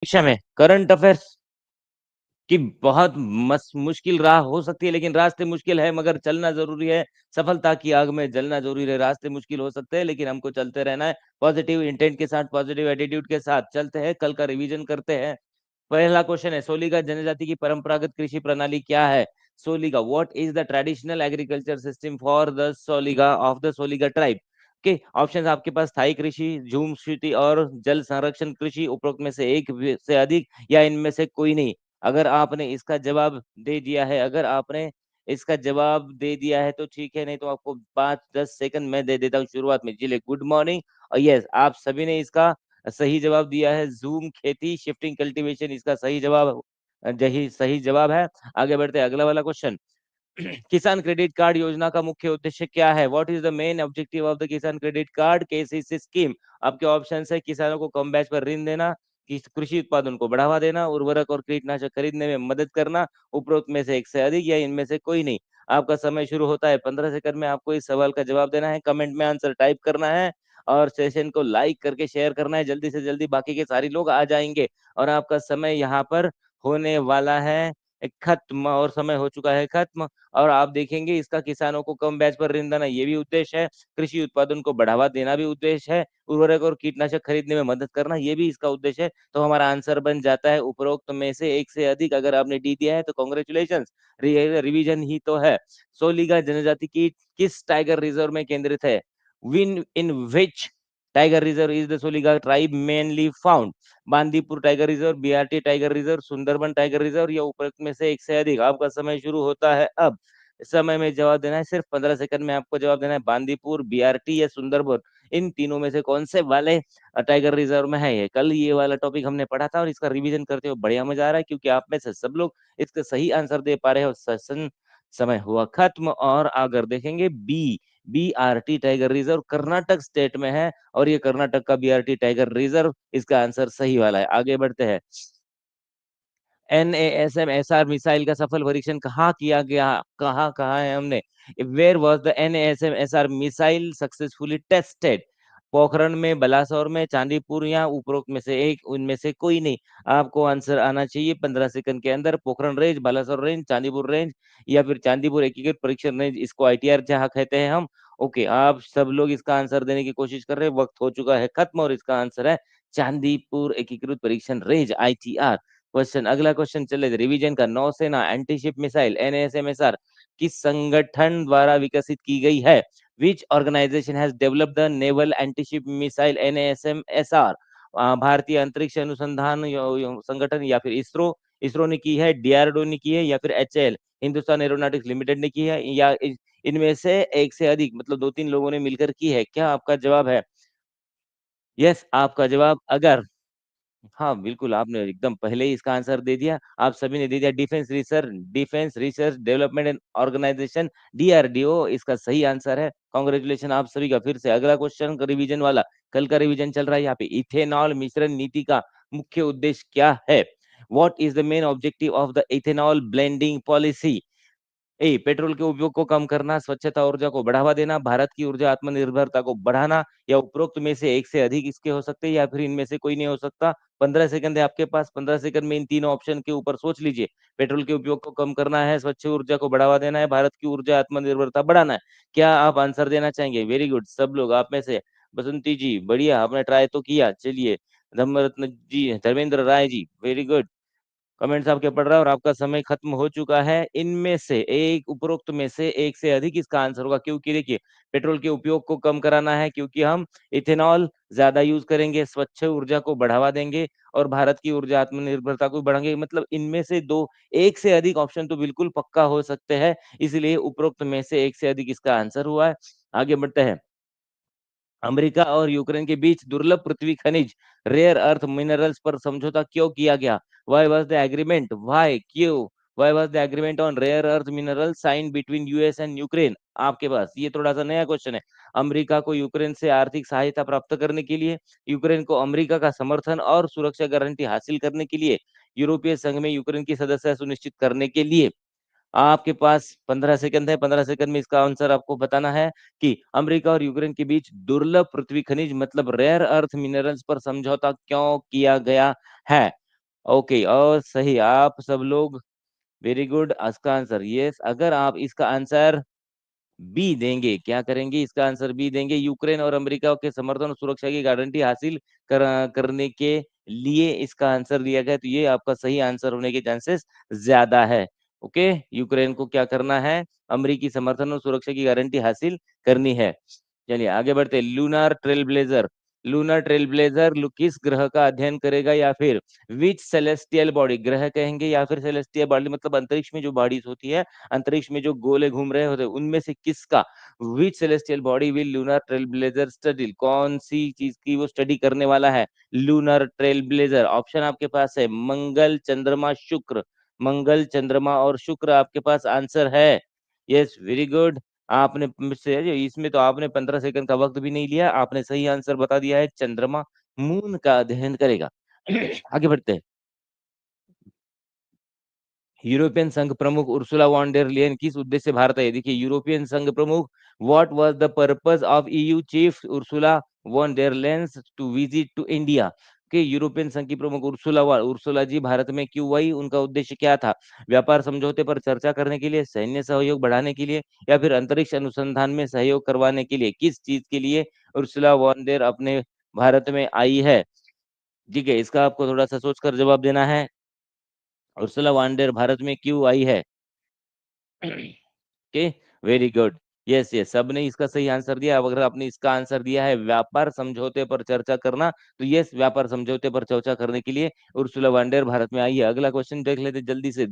परीक्षा में current affairs की बहुत मुश्किल राह हो सकती है, लेकिन रास्ते मुश्किल है मगर चलना जरूरी है। सफलता की आग में जलना जरूरी है। रास्ते मुश्किल हो सकते हैं लेकिन हमको चलते रहना है। पॉजिटिव इंटेंट के साथ, पॉजिटिव एटीट्यूड के साथ चलते हैं। कल का रिवीजन करते हैं। पहला क्वेश्चन है, सोलिगा जनजाति की परंपरागत कृषि प्रणाली क्या है? Soliga, what is the traditional agriculture system for the Soliga of the Soliga tribe? के ऑप्शन आपके पास थाई कृषि, झूम खेती और जल संरक्षण कृषि, उपरोक्त में से एक से अधिक या इनमें से कोई नहीं। अगर आपने इसका जवाब दे दिया है, अगर आपने इसका जवाब दे दिया है तो ठीक है, नहीं तो आपको 5-10 सेकंड में दे देता हूँ शुरुआत में। जी ले, गुड मॉर्निंग। और यस, आप सभी ने इसका सही जवाब दिया है। जूम खेती, शिफ्टिंग कल्टीवेशन इसका सही जवाब, यही सही जवाब है। आगे बढ़ते हैं, अगला वाला क्वेश्चन। किसान क्रेडिट कार्ड योजना का मुख्य उद्देश्य क्या है? What is the main objective of the किसान क्रेडिट कार्ड केसीसी स्कीम? आपके ऑप्शन है, किसानों को कम ब्याज पर ऋण देना, कृषि उत्पादन को बढ़ावा देना, उर्वरक और कीटनाशक खरीदने में मदद करना, उपरोक्त में से एक से अधिक या इनमें से कोई नहीं। आपका समय शुरू होता है। 15 सेकंड में आपको इस सवाल का जवाब देना है। कमेंट में आंसर टाइप करना है और सेशन को लाइक करके शेयर करना है। जल्दी से जल्दी, बाकी के सारे लोग आ जाएंगे और आपका समय यहाँ पर होने वाला है खत्म, और समय हो चुका है खत्म। और आप देखेंगे इसका किसानों को कम ब्याज पर ऋण देना ये भी उद्देश्य है, कृषि उत्पादन को बढ़ावा देना भी उद्देश्य है, उर्वरक और कीटनाशक खरीदने में मदद करना ये भी इसका उद्देश्य है। तो हमारा आंसर बन जाता है उपरोक्त में से एक से अधिक। अगर आपने डी दिया है तो कॉन्ग्रेचुलेशन, रिवीजन ही तो है। सोलिगा जनजाति की किस टाइगर रिजर्व में केंद्रित है? Win in which tiger reserve is the Soliga tribe mainly found? Bandipur tiger reserve, BRT tiger reserve, Sundarban tiger reserve या उपरोक्त में से एक से अधिक। आपका समय शुरू होता है अब। समय में जवाब देना है, सिर्फ 15 सेकंड में आपको जवाब देना है। बांदीपुर, बीआरटी या सुंदरबन, इन तीनों में से कौन से वाले टाइगर रिजर्व में है? ये कल ये वाला टॉपिक हमने पढ़ा था और इसका रिवीजन करते हुए बढ़िया मजा आ रहा है, क्योंकि आप में से सब लोग इसका सही आंसर दे पा रहे हो। सेशन समय हुआ खत्म। और अगर देखेंगे BRT tiger reserve Karnataka state में है और ये कर्नाटक का बीआरटी टाइगर रिजर्व इसका आंसर सही वाला है। आगे बढ़ते हैं। एनएएसएम एसआर मिसाइल का सफल परीक्षण कहाँ किया गया? कहाँ कहाँ है हमने? Where was the NASM SR missile successfully tested? Pokhran में, बलासौर में, चांदीपुर या उपरोक्त में से एक, उनमें से कोई नहीं। आपको आंसर आना चाहिए 15 सेकंड के अंदर। Pokhran range, Balasore range, Chandipur range या फिर चांदीपुर एकीकृत परीक्षण रेंज, इसको आईटीआर जहाँ कहते हैं हम। ओके, आप सब लोग इसका आंसर देने की कोशिश कर रहे हैं। वक्त हो चुका है खत्म और इसका आंसर है चांदीपुर एकीकृत परीक्षण रेंज, आईटीआर। क्वेश्चन, अगला क्वेश्चन चले रिवीजन का। नौसेना एंटीशिप मिसाइल एनएसएमएसआर किस संगठन द्वारा विकसित की गई है? Which organisation has developed the naval antiship missile NSMSR? भारतीय अंतरिक्ष अनुसंधान संगठन या फिर इसरो, इसरो ने की है, डीआरडीओ ने की है या फिर एचएएल हिंदुस्तान एरोनॉटिक्स लिमिटेड ने की है, या इनमें से एक से अधिक, मतलब दो तीन लोगों ने मिलकर की है? क्या आपका जवाब है? यस, आपका जवाब अगर, हाँ, बिल्कुल, आपने एकदम पहले ही इसका आंसर दे दिया। आप सभी ने दे दिया defence research development and organisation, DRDO इसका सही आंसर है। कांग्रेचुलेशन आप सभी का। फिर से अगला क्वेश्चन रिवीजन वाला, कल का रिवीजन चल रहा है यहाँ पे। इथेनॉल मिश्रण नीति का मुख्य उद्देश्य क्या है? What is the main objective of the ethanol blending policy? A, petrol के उपयोग को कम करना, स्वच्छता ऊर्जा को बढ़ावा देना, भारत की ऊर्जा आत्मनिर्भरता को बढ़ाना, या उपरोक्त में से एक से अधिक इसके हो सकते हैं या फिर इनमें से कोई नहीं हो सकता। 15 सेकंड है आपके पास। 15 सेकंड में इन तीनों ऑप्शन के ऊपर सोच लीजिए। पेट्रोल के उपयोग को कम करना है, स्वच्छ ऊर्जा को बढ़ावा देना है, भारत की ऊर्जा आत्मनिर्भरता बढ़ाना है। क्या आप आंसर देना चाहेंगे? वेरी गुड, सब लोग आप में से। बसंती जी बढ़िया, आपने ट्राई तो किया। चलिए, धर्मरत्न जी, Dharmendra Rai ji, very good. Comments आपके पढ़ रहा है और आपका समय खत्म हो चुका है। इनमें से एक, उपरोक्त में से एक से अधिक इसका आंसर होगा, क्योंकि देखिए पेट्रोल के उपयोग को कम कराना है, क्योंकि हम इथेनॉल ज्यादा यूज करेंगे, स्वच्छ ऊर्जा को बढ़ावा देंगे और भारत की ऊर्जा आत्मनिर्भरता को बढ़ाएंगे। मतलब इनमें से दो, एक से अधिक ऑप्शन तो बिल्कुल पक्का हो सकते हैं, इसलिए उपरोक्त में से एक से अधिक इसका आंसर हुआ है। आगे बढ़ते हैं। अमेरिका और यूक्रेन के बीच दुर्लभ पृथ्वी खनिज, रेयर अर्थ मिनरल्स पर समझौता क्यों किया गया? Why was the agreement, why, क्यों, why was the agreement on rare earth mineral sign between US and Ukraine? आपके पास ये थोड़ा सा नया क्वेश्चन है। अमेरिका को यूक्रेन से आर्थिक सहायता प्राप्त करने के लिए, यूक्रेन को अमेरिका का समर्थन और सुरक्षा गारंटी हासिल करने के लिए, यूरोपीय संघ में यूक्रेन की सदस्यता सुनिश्चित करने के लिए। आपके पास 15 सेकंड है। 15 सेकंड में इसका आंसर आपको बताना है कि अमेरिका और यूक्रेन के बीच दुर्लभ पृथ्वी खनिज मतलब रेयर अर्थ मिनरल्स पर समझौता क्यों किया गया है। ओके, और सही आप सब लोग, वेरी गुड। इसका आंसर यस, अगर आप इसका आंसर बी देंगे, क्या करेंगे, इसका आंसर बी देंगे, यूक्रेन और अमेरिका के समर्थन और सुरक्षा की गारंटी हासिल करने के लिए इसका आंसर दिया गया, तो ये आपका सही आंसर होने के चांसेस ज्यादा है। ओके, यूक्रेन को क्या करना है, अमेरिकी समर्थन और सुरक्षा की गारंटी हासिल करनी है। चलिए आगे बढ़ते, lunar trail blazer, lunar trail blazer किस ग्रह का अध्ययन करेगा, या फिर विच सेलेस्टियल बॉडी, ग्रह कहेंगे या फिर सेलेस्टियल बॉडी मतलब अंतरिक्ष में जो बॉडीज होती है, अंतरिक्ष में जो गोले घूम रहे होते हैं, उनमें से किसका, which celestial body will lunar trail blazer study, कौन सी चीज की वो स्टडी करने वाला है लूनार ट्रेल ब्लेजर। ऑप्शन आपके पास है मंगल, चंद्रमा, शुक्र, मंगल, चंद्रमा और शुक्र आपके पास आंसर है। Yes, very good. आपने मुझसे इसमें तो आपने 15 सेकंड का वक्त भी नहीं लिया, आपने सही आंसर बता दिया है, चंद्रमा मून का अध्ययन करेगा। आगे बढ़ते हैं, यूरोपियन संघ प्रमुख उर्सुला वॉन डेर लेयन किस उद्देश्य से भारत आई, देखिए यूरोपियन संघ प्रमुख, what was the purpose of EU chief Ursula von der Leyen to visit to India, कि यूरोपियन संघ की प्रमुख उर्सुला जी भारत में क्यों आई, उनका उद्देश्य क्या था, व्यापार समझौते पर चर्चा करने के लिए, सैन्य सहयोग बढ़ाने के लिए, या फिर अंतरिक्ष अनुसंधान में सहयोग करवाने के लिए, किस चीज के लिए उर्सुला वॉन डेर अपने भारत में आई है। ठीक है, इसका आपको थोड़ा सा सोचकर जवाब देना है, उर्सुला वॉन डेर भारत में क्यों आई है। Okay, very good. Yes yes, सबने इसका सही आंसर दिया। अगर आपने इसका आंसर दिया है व्यापार समझौते पर चर्चा करना, तो यस, व्यापार समझौते पर चर्चा करने के लिए उर्सुला वांडेर भारत में आई है। अगला क्वेश्चन देख लेते जल्दी से,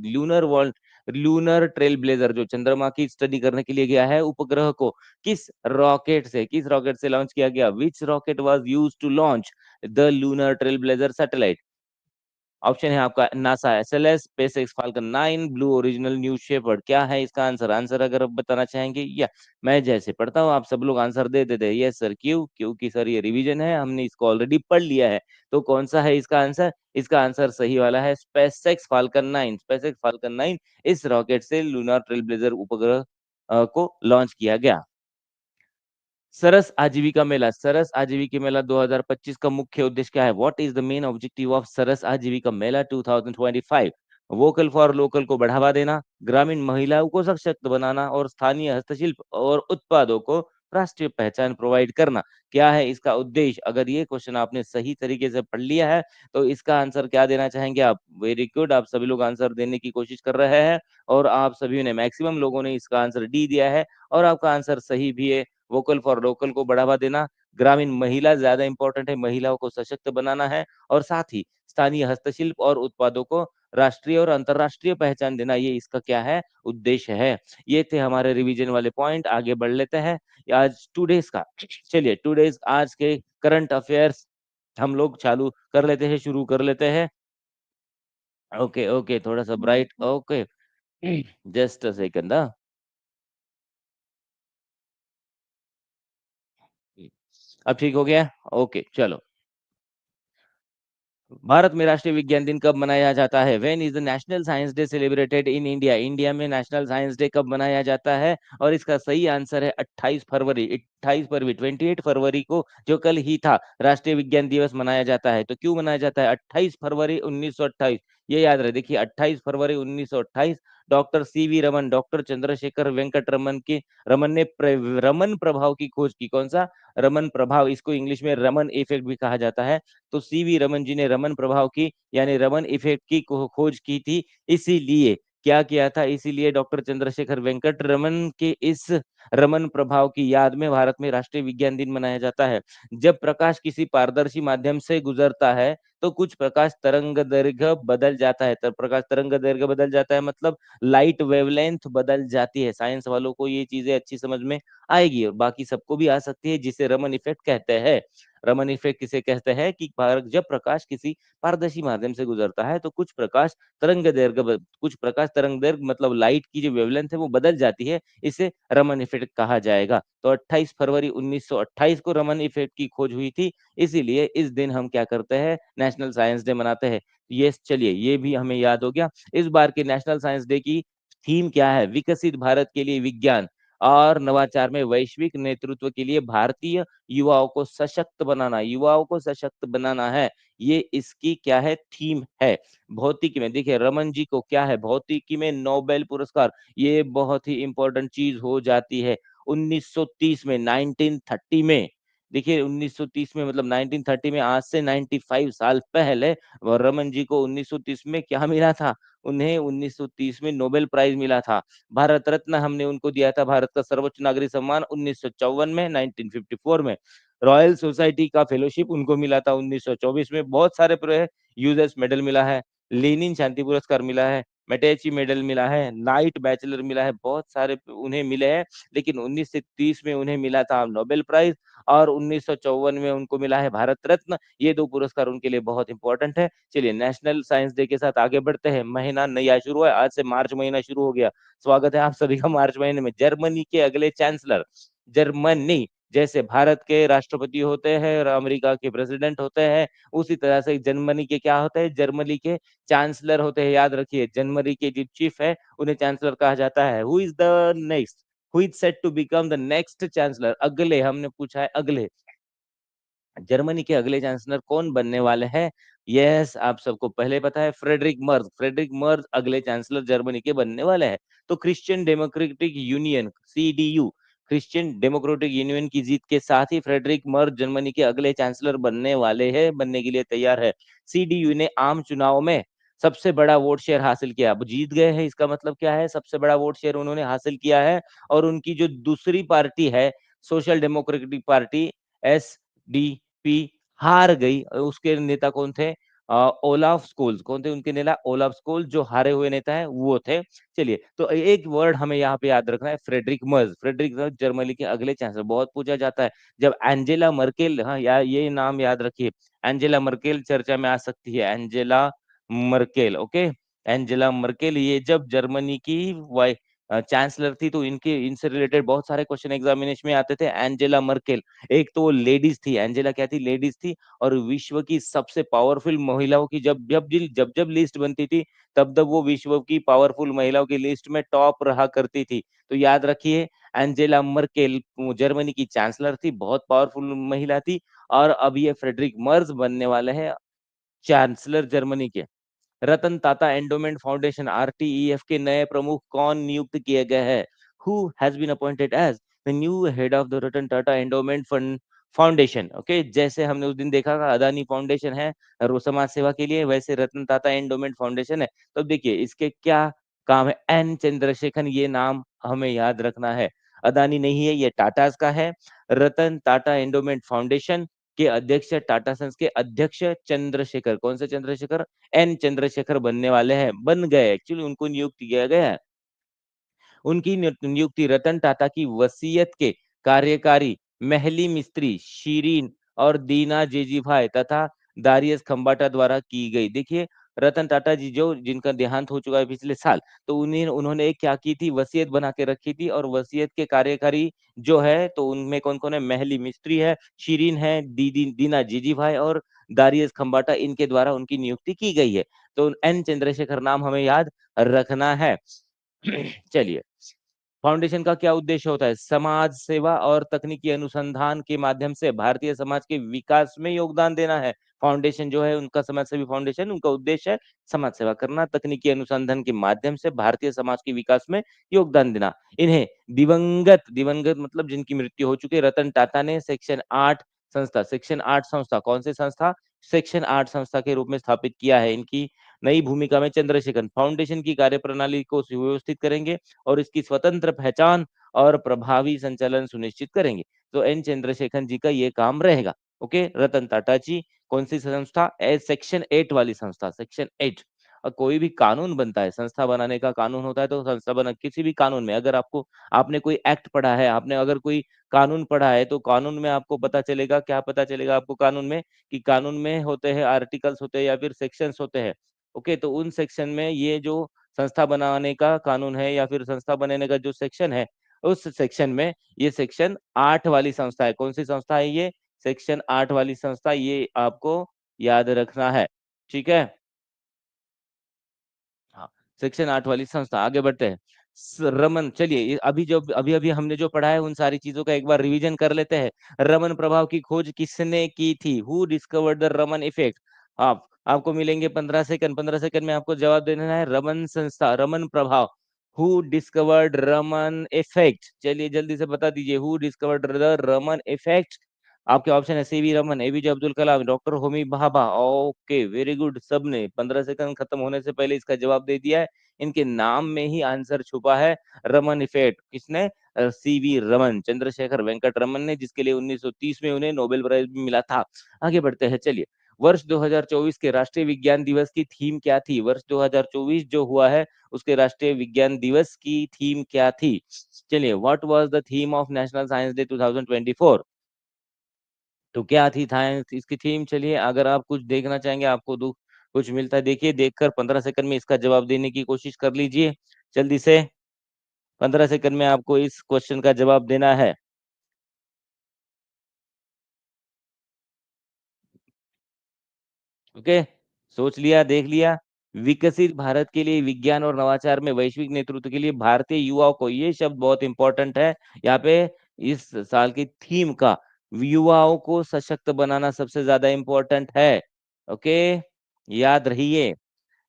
लूनर ट्रेल ब्लेजर जो चंद्रमा की स्टडी करने के लिए गया है, उपग्रह को किस रॉकेट से लॉन्च किया गया, which rocket was used to launch the lunar trail blazer satellite. Option है आपका NASA SLS, SpaceX Falcon 9, Blue original New Shepard, क्या है इसका आंसर, आंसर अगर आप बताना चाहेंगे, या मैं जैसे पढ़ता हूँ आप सब लोग आंसर दे देते हैं, यस सर, क्यों, क्योंकि सर ये रिवीजन है, हमने इसको ऑलरेडी पढ़ लिया है। तो कौन सा है इसका आंसर, इसका आंसर सही वाला है स्पेसएक्स फाल्कन 9, स्पेसएक्स फाल्कन 9 इस रॉकेट से लूनार ट्रेल ब्लेजर उपग्रह को लॉन्च किया गया। सरस आजीविका मेला, सरस आजीविका मेला 2025 का मुख्य उद्देश्य क्या है, what is the main objective of Saras Aajeevika Mela 2025। Vocal for local को बढ़ावा देना, ग्रामीण महिलाओं को सशक्त बनाना और स्थानीय हस्तशिल्प और उत्पादों को राष्ट्रीय पहचान प्रोवाइड करना, क्या है इसका उद्देश्य। अगर ये क्वेश्चन आपने सही तरीके से पढ़ लिया है, तो इसका आंसर क्या देना चाहेंगे आप, वेरी गुड, आप सभी लोग आंसर देने की कोशिश कर रहे हैं, और आप सभी ने, मैक्सिमम लोगों ने इसका आंसर डी दिया है, और आपका आंसर सही भी है। वोकल फॉर लोकल को बढ़ावा देना, ग्रामीण महिला ज्यादा इंपॉर्टेंट है, महिलाओं को सशक्त बनाना है, और साथ ही स्थानीय हस्तशिल्प और उत्पादों को राष्ट्रीय और अंतरराष्ट्रीय पहचान देना, ये इसका क्या है, उद्देश्य है। ये थे हमारे रिवीजन वाले पॉइंट, आगे बढ़ लेते हैं आज टूडेज का। चलिए टूडेज आज के करंट अफेयर्स हम लोग चालू कर लेते हैं, शुरू कर लेते हैं। ओके ओके, थोड़ा सा bright, okay, just a second. अब ठीक हो गया, ओके चलो। भारत में राष्ट्रीय विज्ञान दिन कब मनाया जाता है, when is the national science day celebrated in India, India में नेशनल साइंस डे कब मनाया जाता है, और इसका सही आंसर है 28 फरवरी, 28 फरवरी, 28 फरवरी को, जो कल ही था, राष्ट्रीय विज्ञान दिवस मनाया जाता है। तो क्यों मनाया जाता है 28 फरवरी 1928, ये याद रहे, देखिए 28 फरवरी 1928, doctor CV Raman, doctor Chandrashekhar Venkata Raman की, रमन ने रमन प्रभाव की खोज की, कौन सा, रमन प्रभाव, इसको इंग्लिश में रमन इफेक्ट भी कहा जाता है। तो सीवी रमन जी ने रमन प्रभाव की यानी रमन इफेक्ट की खोज की थी, इसीलिए क्या किया था, इसीलिए डॉक्टर चंद्रशेखर वेंकट रमन के इस रमन प्रभाव की याद में भारत में राष्ट्रीय विज्ञान दिन मनाया जाता है। जब प्रकाश किसी पारदर्शी माध्यम से गुजरता है, तो कुछ प्रकाश तरंग दैर्घ्य बदल जाता है, तो प्रकाश तरंग दैर्घ्य बदल जाता है मतलब लाइट वेवलेंथ बदल जाती है। साइंस वालों को ये चीजें अच्छी समझ में आएगी, और बाकी सबको भी आ सकती है, जिसे रमन इफेक्ट कहते हैं। रमन इफेक्ट किसे कहते हैं कि जब प्रकाश किसी पारदर्शी माध्यम से गुजरता है, तो कुछ प्रकाश तरंग दैर्घ्य मतलब लाइट की जो वेवलेंथ है वो बदल जाती है, इसे रमन इफेक्ट कहा जाएगा। तो 28 फरवरी 1928 को रमन इफेक्ट की खोज हुई थी, इसीलिए इस दिन हम क्या करते हैं, नेशनल साइंस डे मनाते हैं। ये चलिए, ये भी हमें याद हो गया। इस बार के नेशनल साइंस डे की थीम क्या है, विकसित भारत के लिए विज्ञान। और नवाचार में वैश्विक नेतृत्व के लिए भारतीय युवाओं को सशक्त बनाना है। ये इसकी क्या है, थीम है। भौतिकी में देखिए रमन जी को क्या है, भौतिकी में नोबेल पुरस्कार, ये बहुत ही इंपॉर्टेंट चीज हो जाती है। 1930 में, 1930 में, देखिए 1930 में मतलब 1930 में, आज से 95 साल पहले रमन जी को 1930 में क्या मिला था, उन्हें 1930 में नोबेल प्राइज मिला था। भारत रत्न हमने उनको दिया था, भारत का सर्वोच्च नागरिक सम्मान 1954 में, 1954 में। रॉयल सोसाइटी का फेलोशिप उनको मिला था 1924 में। बहुत सारे यूजर्स मेडल मिला है, लेनिन शांति पुरस्कार मिला है, मेटेची मेडल मिला है, नाइट बैचलर मिला है, बहुत सारे उन्हें मिले हैं। लेकिन 1930 में उन्हें मिला था नोबेल प्राइज, और 1954 में उनको मिला है भारत रत्न। ये दो पुरस्कार उनके लिए बहुत इंपॉर्टेंट है। चलिए नेशनल साइंस डे के साथ आगे बढ़ते हैं। महीना नया शुरू है, आज से मार्च महीना शुरू हो गया। स्वागत है आप सभी का मार्च महीने में। जर्मनी के अगले चांसलर, जर्मनी जैसे भारत के राष्ट्रपति होते हैं और अमेरिका के प्रेसिडेंट होते हैं, उसी तरह से जर्मनी के क्या होते हैं, जर्मनी के चांसलर होते हैं। याद रखिए जर्मनी के जो चीफ है उन्हें चांसलर कहा जाता है। Who is the next, who is set to become the next chancellor, अगले, हमने पूछा है अगले, जर्मनी के अगले चांसलर कौन बनने वाले हैं? यस, आप सबको पहले पता है, फ्रेडरिक मर्ज, फ्रेडरिक मर्ज अगले चांसलर जर्मनी के बनने वाले हैं। तो Christian democratic union, CDU, Christian democratic union की जीत के साथ ही फ्रेडरिक मर्ज जर्मनी के अगले चांसलर बनने वाले हैं, बनने के लिए तैयार है। सीडीयू ने आम चुनाव में सबसे बड़ा वोट शेयर हासिल किया। अब जीत गए हैं, इसका मतलब क्या है, सबसे बड़ा वोट शेयर उन्होंने हासिल किया है। और उनकी जो दूसरी पार्टी है, सोशल डेमोक्रेटिक पार्टी, एसडीपी, हार गई। उसके नेता कौन थे? Olaf Scholz. कौन थे उनके नेता? ओलाफ स्कोल्स, जो हारे हुए नेता है वो थे। चलिए, तो एक वर्ड हमें यहाँ पे याद रखना है, फ्रेडरिक मर्ज। फ्रेडरिक मर्ज जर्मनी के अगले चांसलर, बहुत पूछा जाता है। जब एंजेला मर्केल, हाँ यार ये नाम याद रखिए, एंजेला मर्केल चर्चा में आ सकती है, Angela Merkel, okay. Angela Merkel ये जब जर्मनी की चांसलर थी, तो इनके इनसे रिलेटेड बहुत सारे क्वेश्चन एग्जामिनेशन में आते थे। एंजेला मर्केल, एक तो वो लेडीज थी, एंजेला क्या थी, लेडीज थी। और विश्व की सबसे पावरफुल महिलाओं की जब लिस्ट बनती थी, तब तब वो विश्व की पावरफुल महिलाओं की लिस्ट में टॉप रहा करती थी। तो याद रखिए, एंजेला मर्केल जर्मनी की चांसलर थी, बहुत पावरफुल महिला थी। और अब ये फ्रेडरिक मर्ज बनने वाले हैं चांसलर जर्मनी के। Ratan Tata endowment foundation, RTEF के नए प्रमुख कौन नियुक्त किए गए हैं? Who has been appointed as the new head of the Ratan Tata endowment fund foundation, okay. जैसे हमने उस दिन देखा था अदानी फाउंडेशन है समाज सेवा के लिए, वैसे रतन टाटा एंडोमेंट फाउंडेशन है। तो देखिए इसके क्या काम है, एन चंद्रशेखर, ये नाम हमें याद रखना है। अदानी नहीं है, ये टाटास का है। रतन टाटा एंडोमेंट फाउंडेशन के अध्यक्ष, टाटा सन्स के अध्यक्ष चंद्रशेखर, कौन से चंद्रशेखर? एन चंद्रशेखर बनने वाले हैं, बन गए, एक्चुअली उनको नियुक्त किया गया है। उनकी नियुक्ति रतन टाटा की वसीयत के कार्यकारी महली मिस्त्री शीरीन और दीना जेजीभाई तथा दारियस खम्बाटा द्वारा की गई। देखिए रतन टाटा जी, जो जिनका देहांत हो चुका है पिछले साल, तो उन्होंने एक क्या की थी, वसीयत बना के रखी थी। और वसीयत के कार्यकारी जो है, तो उनमें कौन कौन है, महली मिस्त्री है, शीरीन है, दीना जीजी भाई और दारियस खम्बाटा, इनके द्वारा उनकी नियुक्ति की गई है। तो एन चंद्रशेखर नाम हमें याद रखना है। चलिए, फाउंडेशन का क्या उद्देश्य होता है? समाज सेवा और तकनीकी अनुसंधान के माध्यम से भारतीय समाज के विकास में योगदान देना है। फाउंडेशन जो है उनका, समाज सेवी फाउंडेशन, उनका उद्देश्य है समाज सेवा करना, तकनीकी अनुसंधान के माध्यम से भारतीय समाज के विकास में योगदान देना। इन्हें दिवंगत, दिवंगत मतलब जिनकी मृत्यु हो चुकी है, रतन टाटा ने सेक्शन 8 संस्था, सेक्शन 8 संस्था, कौन सी संस्था? सेक्शन 8 संस्था के रूप में स्थापित किया है। इनकी नई भूमिका में चंद्रशेखर फाउंडेशन की कार्यप्रणाली को सुव्यवस्थित करेंगे और इसकी स्वतंत्र पहचान और प्रभावी संचालन सुनिश्चित करेंगे। तो एन चंद्रशेखर जी का ये काम रहेगा। ओके, रतन टाटा जी, कौन सी संस्था? सेक्शन 8 वाली संस्था, सेक्शन 8। और कोई भी कानून बनता है, संस्था बनाने का कानून होता है, तो संस्था बना, किसी भी कानून में अगर आपको, आपने कोई एक्ट पढ़ा है, आपने अगर कोई कानून पढ़ा है, तो कानून में आपको पता चलेगा, क्या पता चलेगा आपको कानून में, कि कानून में होते हैं आर्टिकल्स, होते हैं या फिर सेक्शंस होते हैं। ओके, तो उन सेक्शन में ये जो संस्था बनाने का कानून है या फिर संस्था बनाने का जो सेक्शन है, उस सेक्शन में ये सेक्शन 8 वाली संस्था है। कौन सी संस्था है ये? सेक्शन 8 वाली संस्था, ये आपको याद रखना है। ठीक है? हाँ, सेक्शन 8 वाली संस्था। आगे बढ़ते हैं। रमन, चलिए अभी अभी हमने जो पढ़ा है उन सारी चीजों का एक बार रिवीजन कर लेते हैं। रमन प्रभाव की खोज किसने की थी? Who discovered the Raman effect? आपको मिलेंगे 15 सेकंड। 15 सेकंड में आपको जवाब देना है। रमन संस्था, रमन प्रभाव। Who discovered Raman effect? चलिए जल्दी से बता दीजिए, who discovered the Raman effect? आपके ऑप्शन है CV Raman, APJ Abdul Kalam, doctor Homi Bhabha. Okay, very good. सबने 15 सेकंड खत्म होने से पहले इसका जवाब दे दिया है। इनके नाम में ही आंसर छुपा है, रमन इफेक्ट। किसने? सीवी रमन, चंद्रशेखर वेंकट रमन ने, जिसके लिए 1930 में उन्हें नोबेल प्राइज भी मिला था। आगे बढ़ते हैं, चलिए। वर्ष 2024 के राष्ट्रीय विज्ञान दिवस की थीम क्या थी? वर्ष 2024 जो हुआ है उसके राष्ट्रीय विज्ञान दिवस की थीम क्या थी? चलिए, what was the theme of national science day 2024? तो क्या थी साइंस इसकी थीम? चलिए, अगर आप कुछ देखना चाहेंगे, आपको कुछ मिलता है, देखिए, देखकर 15 सेकंड में इसका जवाब देने की कोशिश कर लीजिए जल्दी से। 15 सेकंड में आपको इस क्वेश्चन का जवाब देना है। ओके, सोच लिया, देख लिया। विकसित भारत के लिए विज्ञान और नवाचार में वैश्विक नेतृत्व के लिए भारतीय युवाओं को, ये शब्द बहुत इंपॉर्टेंट है यहाँ पे। इस साल की थीम का युवाओं को सशक्त बनाना सबसे ज्यादा इंपॉर्टेंट है। ओके, याद रहिए।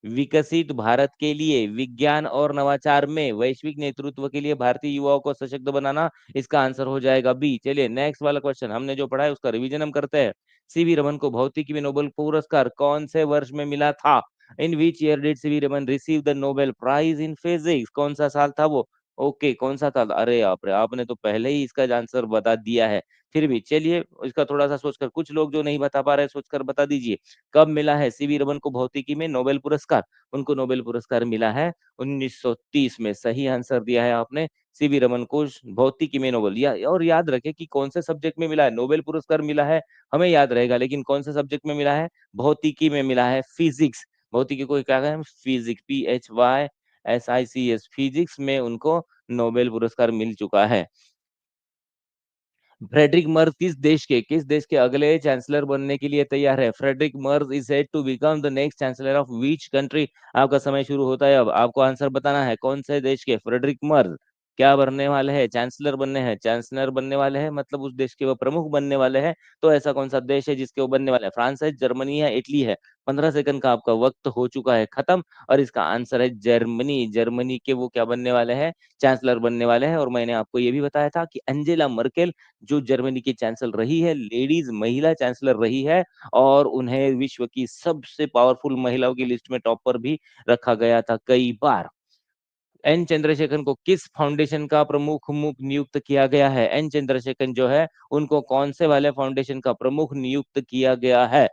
विकसित भारत के लिए विज्ञान और नवाचार में वैश्विक नेतृत्व के लिए भारतीय युवाओं को सशक्त बनाना, इसका आंसर हो जाएगा बी। चलिए, नेक्स्ट वाला क्वेश्चन हमने जो पढ़ा है उसका रिवीजन हम करते हैं। सीवी रमन को भौतिकी में नोबेल पुरस्कार कौन से वर्ष में मिला था? In which year did CV Raman receive the Nobel prize in physics? कौन सा साल था वो? ओके, कौन सा था? अरे आप रे, आपने तो पहले ही इसका आंसर बता दिया है। फिर भी चलिए, इसका थोड़ा सा सोचकर, कुछ लोग जो नहीं बता पा रहे सोचकर बता दीजिए। कब मिला है सीवी रमन को भौतिकी में नोबेल पुरस्कार? उनको नोबेल पुरस्कार मिला है 1930 में। सही आंसर दिया है आपने। सीवी रमन को भौतिकी में नोबेल, और याद रखें कि कौन से सब्जेक्ट में मिला है। नोबेल पुरस्कार मिला है हमें याद रहेगा, लेकिन कौन से सब्जेक्ट में मिला है? भौतिकी में मिला है, फिजिक्स। भौतिकी को क्या कहते हैं? फिजिक्स, PHYSICS, फिजिक्स में उनको नोबेल पुरस्कार मिल चुका है। फ्रेडरिक मर्ज किस देश के अगले चांसलर बनने के लिए तैयार है? Friedrich Merz is said to become the next chancellor of which country? आपका समय शुरू होता है अब। आपको आंसर बताना है, कौन से देश के फ्रेडरिक मर्ज क्या बनने वाले हैं? चांसलर बनने हैं। चांसलर बनने वाले हैं मतलब उस देश के वो प्रमुख बनने वाले हैं। तो ऐसा कौन सा देश है जिसके वो बनने वाले हैं? फ्रांस है, जर्मनी है, इटली है? 15 सेकंड का आपका वक्त हो चुका है खत्म, और इसका आंसर है जर्मनी। जर्मनी के वो क्या बनने वाले हैं? चांसलर बनने वाले हैं। और मैंने आपको ये भी बताया था कि अंजेला मर्केल जो जर्मनी की चांसलर रही है, लेडीज महिला चांसलर रही है, और उन्हें विश्व की सबसे पावरफुल महिलाओं की लिस्ट में टॉप पर भी रखा गया था कई बार। एन चंद्रशेखर को किस फाउंडेशन का प्रमुख नियुक्त किया गया है? एन चंद्रशेखर जो है उनको कौन से वाले फाउंडेशन का प्रमुख नियुक्त किया गया है?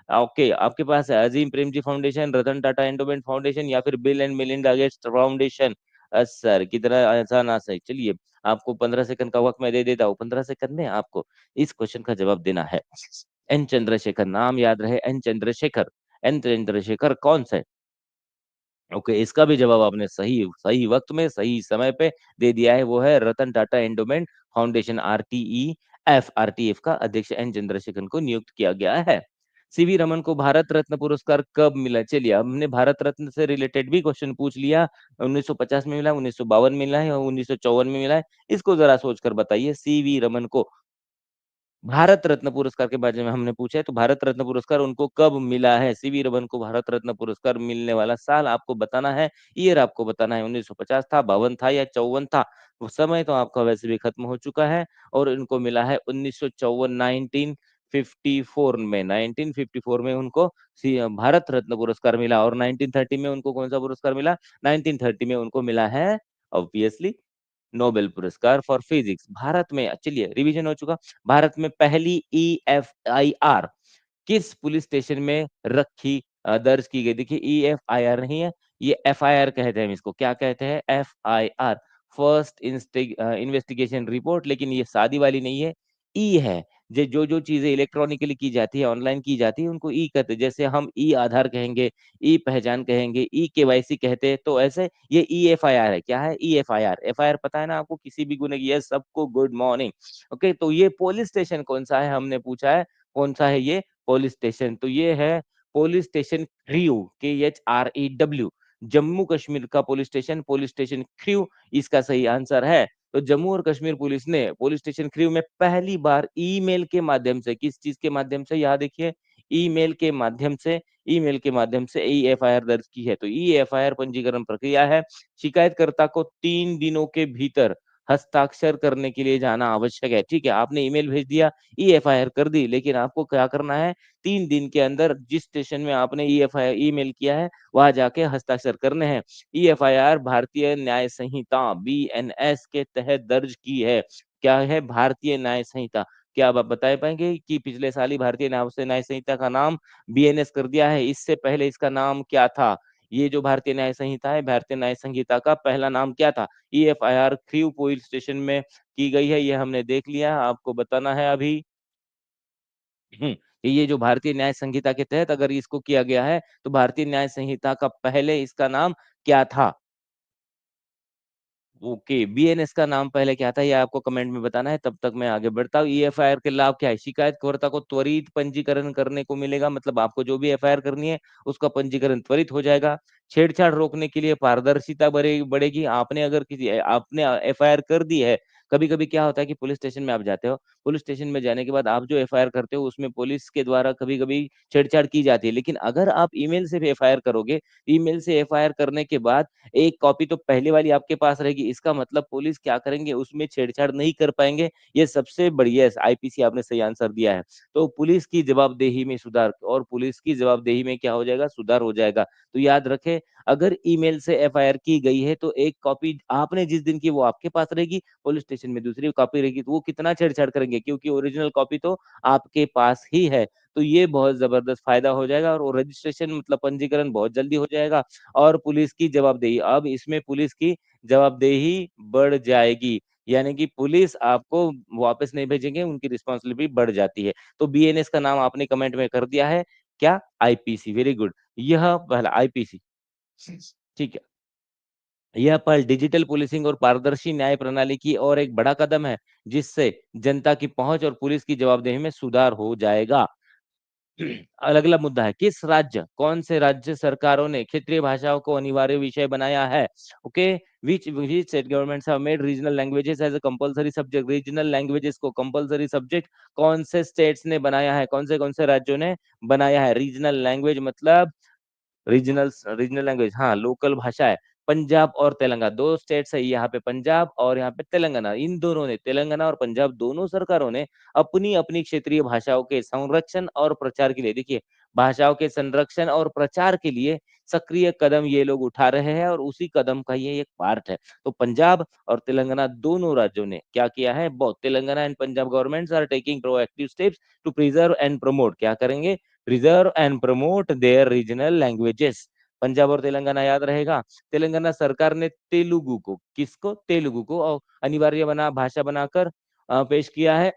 ओके, आपके पास है अजीम प्रेमजी फाउंडेशन, रतन टाटा एंडोमेंट फाउंडेशन, या फिर bill and Melinda Gates foundation. Sir, कितना आसान आसान। चलिए, आपको 15 सेकंड का वक्त मैं दे देता हूँ। 15 सेकंड में आपको इस क्वेश्चन का जवाब देना है। एन चंद्रशेखर, नाम याद रहे, एन चंद्रशेखर। एन चंद्रशेखर कौन से? ओके, इसका भी जवाब आपने सही सही वक्त में सही समय पे दे दिया है। वो है रतन टाटा एंडोमेंट फाउंडेशन, RTEF का अध्यक्ष एन चंद्रशेखर को नियुक्त किया गया है। सीवी रमन को भारत रत्न पुरस्कार कब मिला? चलिए, हमने भारत रत्न से रिलेटेड भी क्वेश्चन पूछ लिया। 1950 में मिला, 1952 में मिला है, और 1954 में मिला है। इसको जरा सोचकर बताइए, सीवी रमन को भारत रत्न पुरस्कार के बारे में हमने पूछा है, तो भारत रत्न पुरस्कार उनको कब मिला है? सीवी रमन को भारत रत्न पुरस्कार मिलने वाला साल आपको बताना है, ईयर आपको बताना है। 1950 था, 52 था, या 54 था? वो समय तो आपका वैसे भी खत्म हो चुका है, और इनको मिला है 1954, 1954 में। 1954 में उनको भारत रत्न पुरस्कार मिला। और 1930 में उनको कौन सा पुरस्कार मिला? 1930 में उनको मिला है ऑब्वियसली नोबेल पुरस्कार फॉर फिजिक्स। भारत में, चलिए रिवीजन हो चुका। भारत में पहली EFIR किस पुलिस स्टेशन में दर्ज की गई? देखिए, EFIR नहीं है, ये FIR कहते हैं। हम इसको क्या कहते हैं? FIR, first investigation report. लेकिन ये सादी वाली नहीं है, ई है। जो जो चीजें इलेक्ट्रॉनिकली की जाती है, ऑनलाइन की जाती है, उनको ई कहते हैं। जैसे हम ई आधार कहेंगे, ई पहचान कहेंगे, ई KYC कहते हैं, तो ऐसे ये EFIR है। क्या है? EFIR। FIR पता है ना आपको, किसी भी गुने की? यस, सबको गुड मॉर्निंग। ओके, तो ये पुलिस स्टेशन कौन सा है हमने पूछा है, कौन सा है ये पुलिस स्टेशन? तो ये है police station Khrew, KHREW, Jammu Kashmir का पुलिस स्टेशन क्रू इसका सही आंसर है। तो जम्मू और कश्मीर पुलिस ने पुलिस स्टेशन क्रू में पहली बार ईमेल के माध्यम से, किस चीज़ के माध्यम से, यहाँ देखिए, ईमेल के माध्यम से ईमेल के माध्यम से ई-एफआईआर दर्ज की है। तो ई-एफआईआर पंजीकरण प्रक्रिया है। शिकायतकर्ता को 3 दिनों के भीतर हस्ताक्षर करने के लिए जाना आवश्यक है। ठीक है, आपने ईमेल भेज दिया, ई-एफआईआर कर दी, लेकिन आपको क्या करना है, 3 दिन के अंदर जिस स्टेशन में आपने ई-एफआईआर ईमेल किया है, वहाँ जाके हस्ताक्षर करने हैं। ई-एफआईआर भारतीय न्याय संहिता बीएनएस के तहत दर्ज की है। क्या है? भारतीय न्याय संहिता। क्या आप बता पाएँगे कि पिछले साल ही भारतीय न्याय संहिता का नाम बीएनएस कर दिया है, इससे पहले इसका नाम क्या था? ये जो भारतीय न्याय संहिता है, भारतीय न्याय संहिता का पहला नाम क्या था? ईएफआईआर क्रू पुलिस स्टेशन में की गई है, ये हमने देख लिया, आपको बताना है अभी। हुँ, ये जो भारतीय न्याय संहिता के तहत अगर इसको किया गया है, तो भारतीय न्याय संहिता का पहले इसका नाम क्या था? ओके, बीएनएस का नाम पहले क्या था, ये आपको कमेंट में बताना है, तब तक मैं आगे बढ़ता हूँ। ये एफआईआर के लाभ क्या है? शिकायतकर्ता को त्वरित पंजीकरण करने को मिलेगा, मतलब आपको जो भी एफआईआर करनी है, उसका पंजीकरण त्वरित हो जाएगा। छेड़छाड़ रोकने के लिए पारदर्शिता बढ़ेगी। आपने एफआईआर कर दी है, कभी-कभी क्या होता है कि पुलिस स्टेशन में आप जाते हो, पुलिस स्टेशन में जाने के बाद आप जो एफआईआर करते हो, उसमें पुलिस के द्वारा कभी-कभी छेड़छाड़ की जाती है। लेकिन अगर आप ईमेल से भी एफआईआर करोगे, ईमेल से एफआईआर करने के बाद एक कॉपी तो पहले वाली आपके पास रहेगी, इसका मतलब पुलिस क्या करेंगे, उसमें छेड़छाड़ नहीं कर पाएँगे। ये सबसे बढ़िया है, आईपीसी आपने सही आंसर दिया है। तो पुलिस की जवाबदेही में सुधार, और पुलिस की जवाबदेही में क्या हो जाएगा, सुधार हो जाएगा। तो याद रखें, अगर ईमेल से एफआईआर की गई है, तो एक कॉपी आपने जिस दिन की वो आपके पास रहेगी, पुलिस स्टेशन में दूसरी कॉपी रहेगी, तो वो कितना छेड़छाड़ करेंगे, क्योंकि ओरिजिनल कॉपी तो आपके पास ही है। तो ये बहुत ज़बरदस्त फ़ायदा हो जाएगा, और वो रजिस्ट्रेशन मतलब पंजीकरण बहुत जल्दी हो जाएगा। और पुलिस की जवाबदेही, अब इसमें पुलिस की जवाबदेही बढ़ जाएगी। यानी कि पुलिस आपको वापस नहीं भेजेंगे, उनकी रिस्पॉन्सिबिलिटी बढ़ जाती है। तो बीएनएस का नाम आपने कमेंट में कर दिया है, क्या? IPC, very good. यह पहला आईपीसी, ठीक है। यह पहल डिजिटल पुलिसिंग और पारदर्शी न्याय प्रणाली की ओर एक बड़ा कदम है, जिससे जनता की पहुंच और पुलिस की जवाबदेही में सुधार हो जाएगा। अलग-अलग मुद्दा है, किस राज्य, कौन से राज्य सरकारों ने क्षेत्रीय भाषाओं को अनिवार्य विषय बनाया है? Okay, which state governments have made regional languages as a compulsory subject? Regional languages को कंपल्सरी सब्जेक्ट कौन से स्टेट्स ने बनाया है? कौन से राज्यों ने बनाया है? रीजनल लैंग्वेज मतलब रीजनल लैंग्वेज, हाँ, लोकल भाषा है। पंजाब और तेलंगाना 2 स्टेट्स है यहाँ पे, पंजाब और यहाँ पे तेलंगाना। इन दोनों ने, तेलंगाना और पंजाब दोनों सरकारों ने अपनी-अपनी क्षेत्रीय भाषाओं के संरक्षण और प्रचार के लिए, देखिए, भाषाओं के संरक्षण और प्रचार के लिए सक्रिय कदम ये लोग उठा रहे हैं, और उसी कदम का ये एक पार्ट है। तो पंजाब और तेलंगाना दोनों राज्यों ने क्या किया है? Both Telangana and Punjab governments are taking proactive steps to preserve and promote, क्या करेंगे? Preserve and promote their regional languages. Punjab और तेलंगाना याद रहेगा। तेलंगाना सरकार ने तेलुगु को, किसको? तेलुगु को अनिवार्य भाषा बनाकर पेश किया है।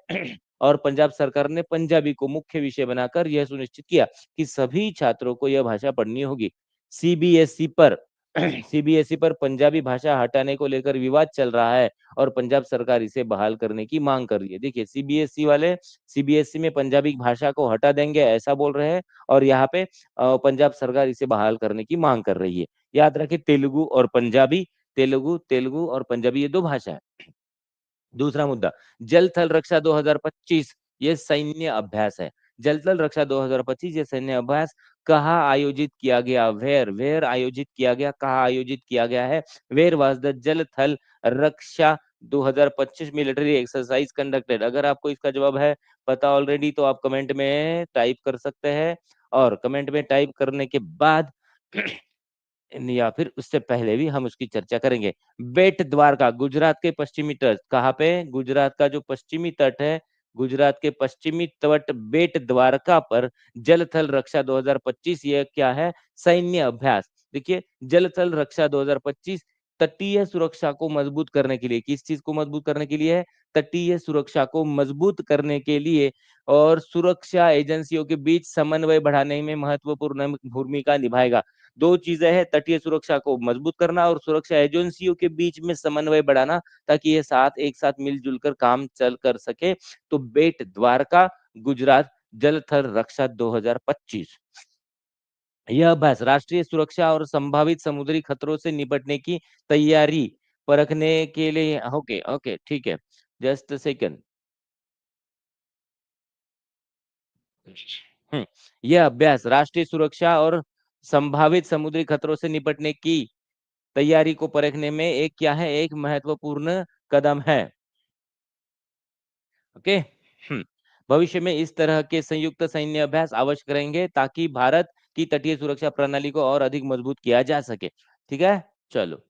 और पंजाब सरकार ने पंजाबी को मुख्य विषय बनाकर यह सुनिश्चित किया कि सभी छात्रों को यह भाषा पढ़नी होगी। सीबीएसई पर सीबीएसई पर पंजाबी भाषा हटाने को लेकर विवाद चल रहा है, और पंजाब सरकार इसे बहाल करने की मांग कर रही है। देखिए, सीबीएसई में पंजाबी भाषा को हटा देंगे ऐसा बोल रहे हैं, और यहाँ पे पंजाब सरकार इसे बहाल करने की मांग कर रही है। याद रखें, तेलुगु और पंजाबी, तेलुगु तेलुगु और पंजाबी, ये 2 भाषा है। दूसरा मुद्दा, जल थल रक्षा 2025, ये सैन्य अभ्यास है। जल थल रक्षा 2025 ये सैन्य अभ्यास कहाँ आयोजित किया गया? वेयर आयोजित किया गया, कहाँ आयोजित किया गया है? वेयर वाज द जल थल रक्षा 2025 मिलिट्री एक्सरसाइज कंडक्टेड? अगर आपको इसका जवाब है पता ऑलरेडी, तो आप कमेंट में टाइप कर सकते हैं, और कमेंट में टाइप करने के बाद या फिर उससे पहले भी हम उसकी चर्चा करेंगे। बेट द्वारका गुजरात के पश्चिमी तट, कहाँ पे? गुजरात का जो पश्चिमी तट है, गुजरात के पश्चिमी तट बेट द्वारका पर जल थल रक्षा 2025, ये क्या है? सैन्य अभ्यास। देखिए, जल थल रक्षा 2025 तटीय सुरक्षा को मजबूत करने के लिए, किस चीज को मजबूत करने के लिए है? तटीय सुरक्षा को मजबूत करने के लिए, और सुरक्षा एजेंसियों के बीच समन्वय बढ़ाने में महत्वपूर्ण भूमिका निभाएगा। 2 चीज़ें हैं, तटीय सुरक्षा को मजबूत करना और सुरक्षा एजेंसियों के बीच में समन्वय बढ़ाना, ताकि ये एक साथ मिल-जुल कर काम चल कर सके। तो बेट द्वारका, गुजरात, जल थल रक्षा 2025। यह अभ्यास राष्ट्रीय सुरक्षा और संभावित समुद्री खतरों से निपटने की तैयारी परखने के लिए। ओके ओके ठीक है, जस्ट सेकंड। हम्म, यह अभ्यास राष्ट्रीय सुरक्षा और संभावित समुद्री खतरों से निपटने की तैयारी को परखने में एक क्या है, एक महत्वपूर्ण कदम है। ओके। भविष्य में इस तरह के संयुक्त सैन्य अभ्यास अवश्य करेंगे ताकि भारत की तटीय सुरक्षा प्रणाली को और अधिक मजबूत किया जा सके। ठीक है, चलो